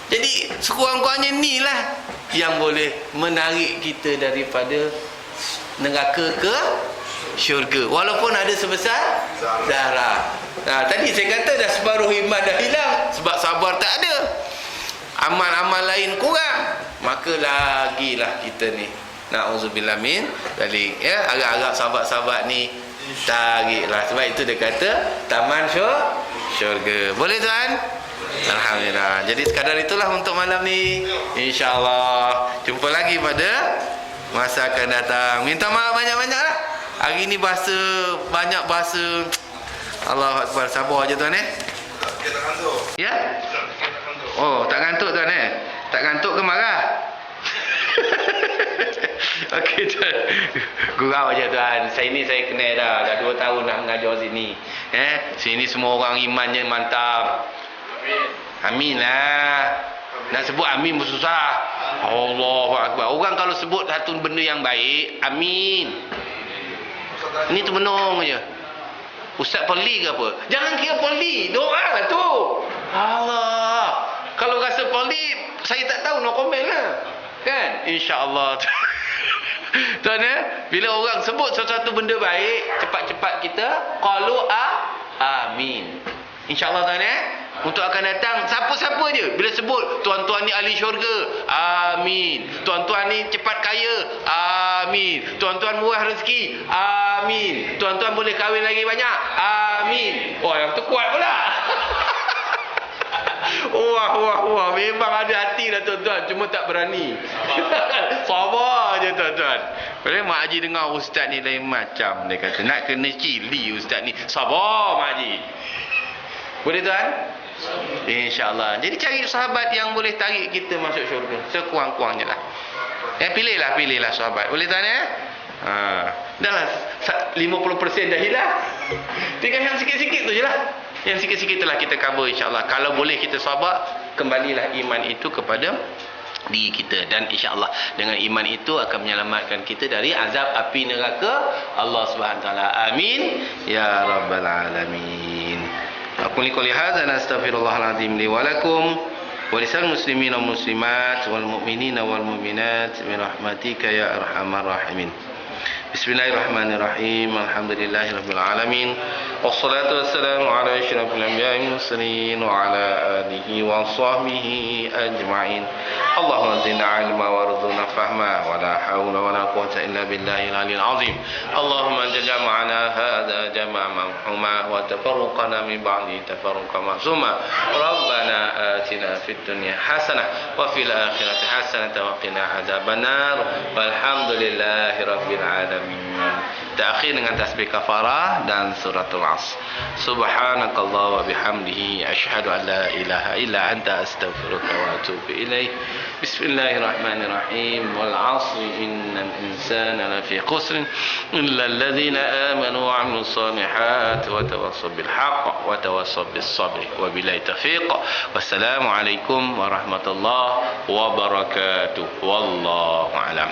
Jadi sekurang-kurangnya ni lah yang boleh menarik kita daripada neraka ke syurga, walaupun ada sebesar zarah. Tadi saya kata dah separuh iman dah hilang sebab sabar tak ada, amal-amal lain kurang, maka lagilah kita ni na'udzubillah min dzalik, ya, agak-agak sahabat-sahabat ni tariklah. Sebab itu dia kata taman syurga. Boleh tuan? Alhamdulillah. Jadi sekadar itulah untuk malam ni. InsyaAllah jumpa lagi pada masa akan datang. Minta maaf banyak-banyak lah. Hari ni banyak bahasa. Allahu Akbar. Sabar je tuan ya? Oh, tak ngantuk tuan Tak ngantuk ke marah? Okey tuan, gurau je tuan. Saya kenal dah 2 tahun dah mengajar sini. Sini semua orang imannya mantap. Amin lah. Nak sebut amin pun susah. Allahu Akbar. Orang kalau sebut satu benda yang baik, amin. Ini tu menung je. Ustaz peli ke apa? Jangan kira peli, doa lah tu. Allah. Kalau rasa peli, Saya tak tahu, no comment lah. Kan? InsyaAllah. Tuan bila orang sebut sesuatu benda baik, cepat-cepat kita qalu amin. InsyaAllah tuan untuk akan datang, siapa-siapa je bila sebut tuan-tuan ni ahli syurga, amin. Tuan-tuan ni cepat kaya, amin. Tuan-tuan murah rezeki, amin. Tuan-tuan boleh kahwin lagi banyak, amin. Oh, yang tu kuat pula. Wah, memang ada hati dah tuan-tuan, cuma tak berani. Sabar je tuan-tuan. Boleh Mak Haji dengar ustaz ni lain macam, dia kata nak kena cili ustaz ni. Sabar Mak Haji. Boleh tuan? InsyaAllah. Jadi cari sahabat yang boleh tarik kita masuk syurga sekurang-kurangnya lah. Pilihlah sahabat. Boleh tuan dah lah 50% dah hilang. Tinggal yang sikit-sikit tu je lah. Yang sikit-sikit tu lah kita cover insyaAllah. Kalau boleh kita sabar, kembalilah iman itu kepada diri kita. Dan insyaAllah dengan iman itu akan menyelamatkan kita dari azab api neraka Allah SWT. Amin ya rabbal alamin. Aku liqouli hadza nastaghfirullahaladzim li wa lakum wa lisal muslimin wal muslimat wal mu'minina wal mu'minat bi rahmatika ya arhamar rahimin. Bismillahirrahmanirrahim. Alhamdulillahirabbil alamin. Wassalatu wassalamu ala asyrafil anbiya'i wal mursalin wa ala alihi wa sahbihi ajma'in. Allahumma zidna 'ilma warzuqna fahma wa la haula wa la quwwata illa billahil aliyyil 'azim. Allahumma jama'ana hadza jama'an marhuma wa tafarraqana min ba'di tafarruqan ma'suma. Rabbana atina fid dunya hasanah wa fil akhirati hasanah wa qina adzabannar. Walhamdulillahi rabbil alamin. Terakhir dengan tasbih kafarah dan suratul Asr. Subhanakallah wa bihamdihi asyhadu an la ilaha illa anta astaghfiruka wa atubu ilaik. Bismillahirrahmanirrahim. Wal 'asri innal insana lafi khusr illa alladhina amanu wa 'amilus solihati wa tawassaw bil haqq wa tawassaw bis sabr. Wa billahi taufiq. Wassalamu alaikum warahmatullahi wabarakatuh. Wallahu a'lam.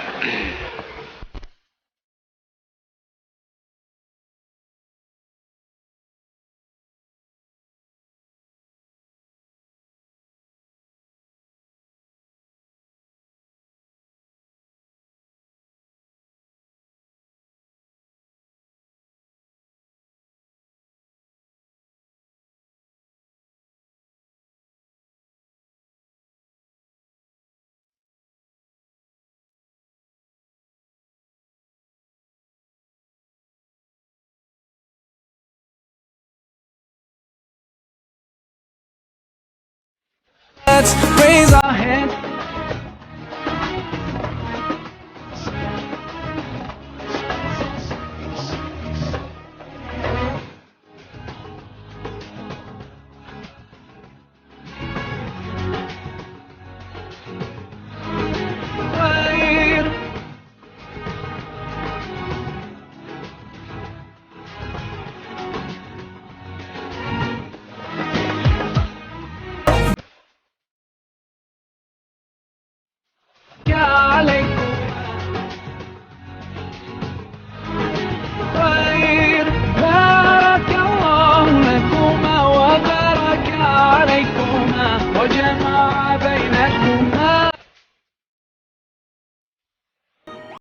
Let's raise our hands.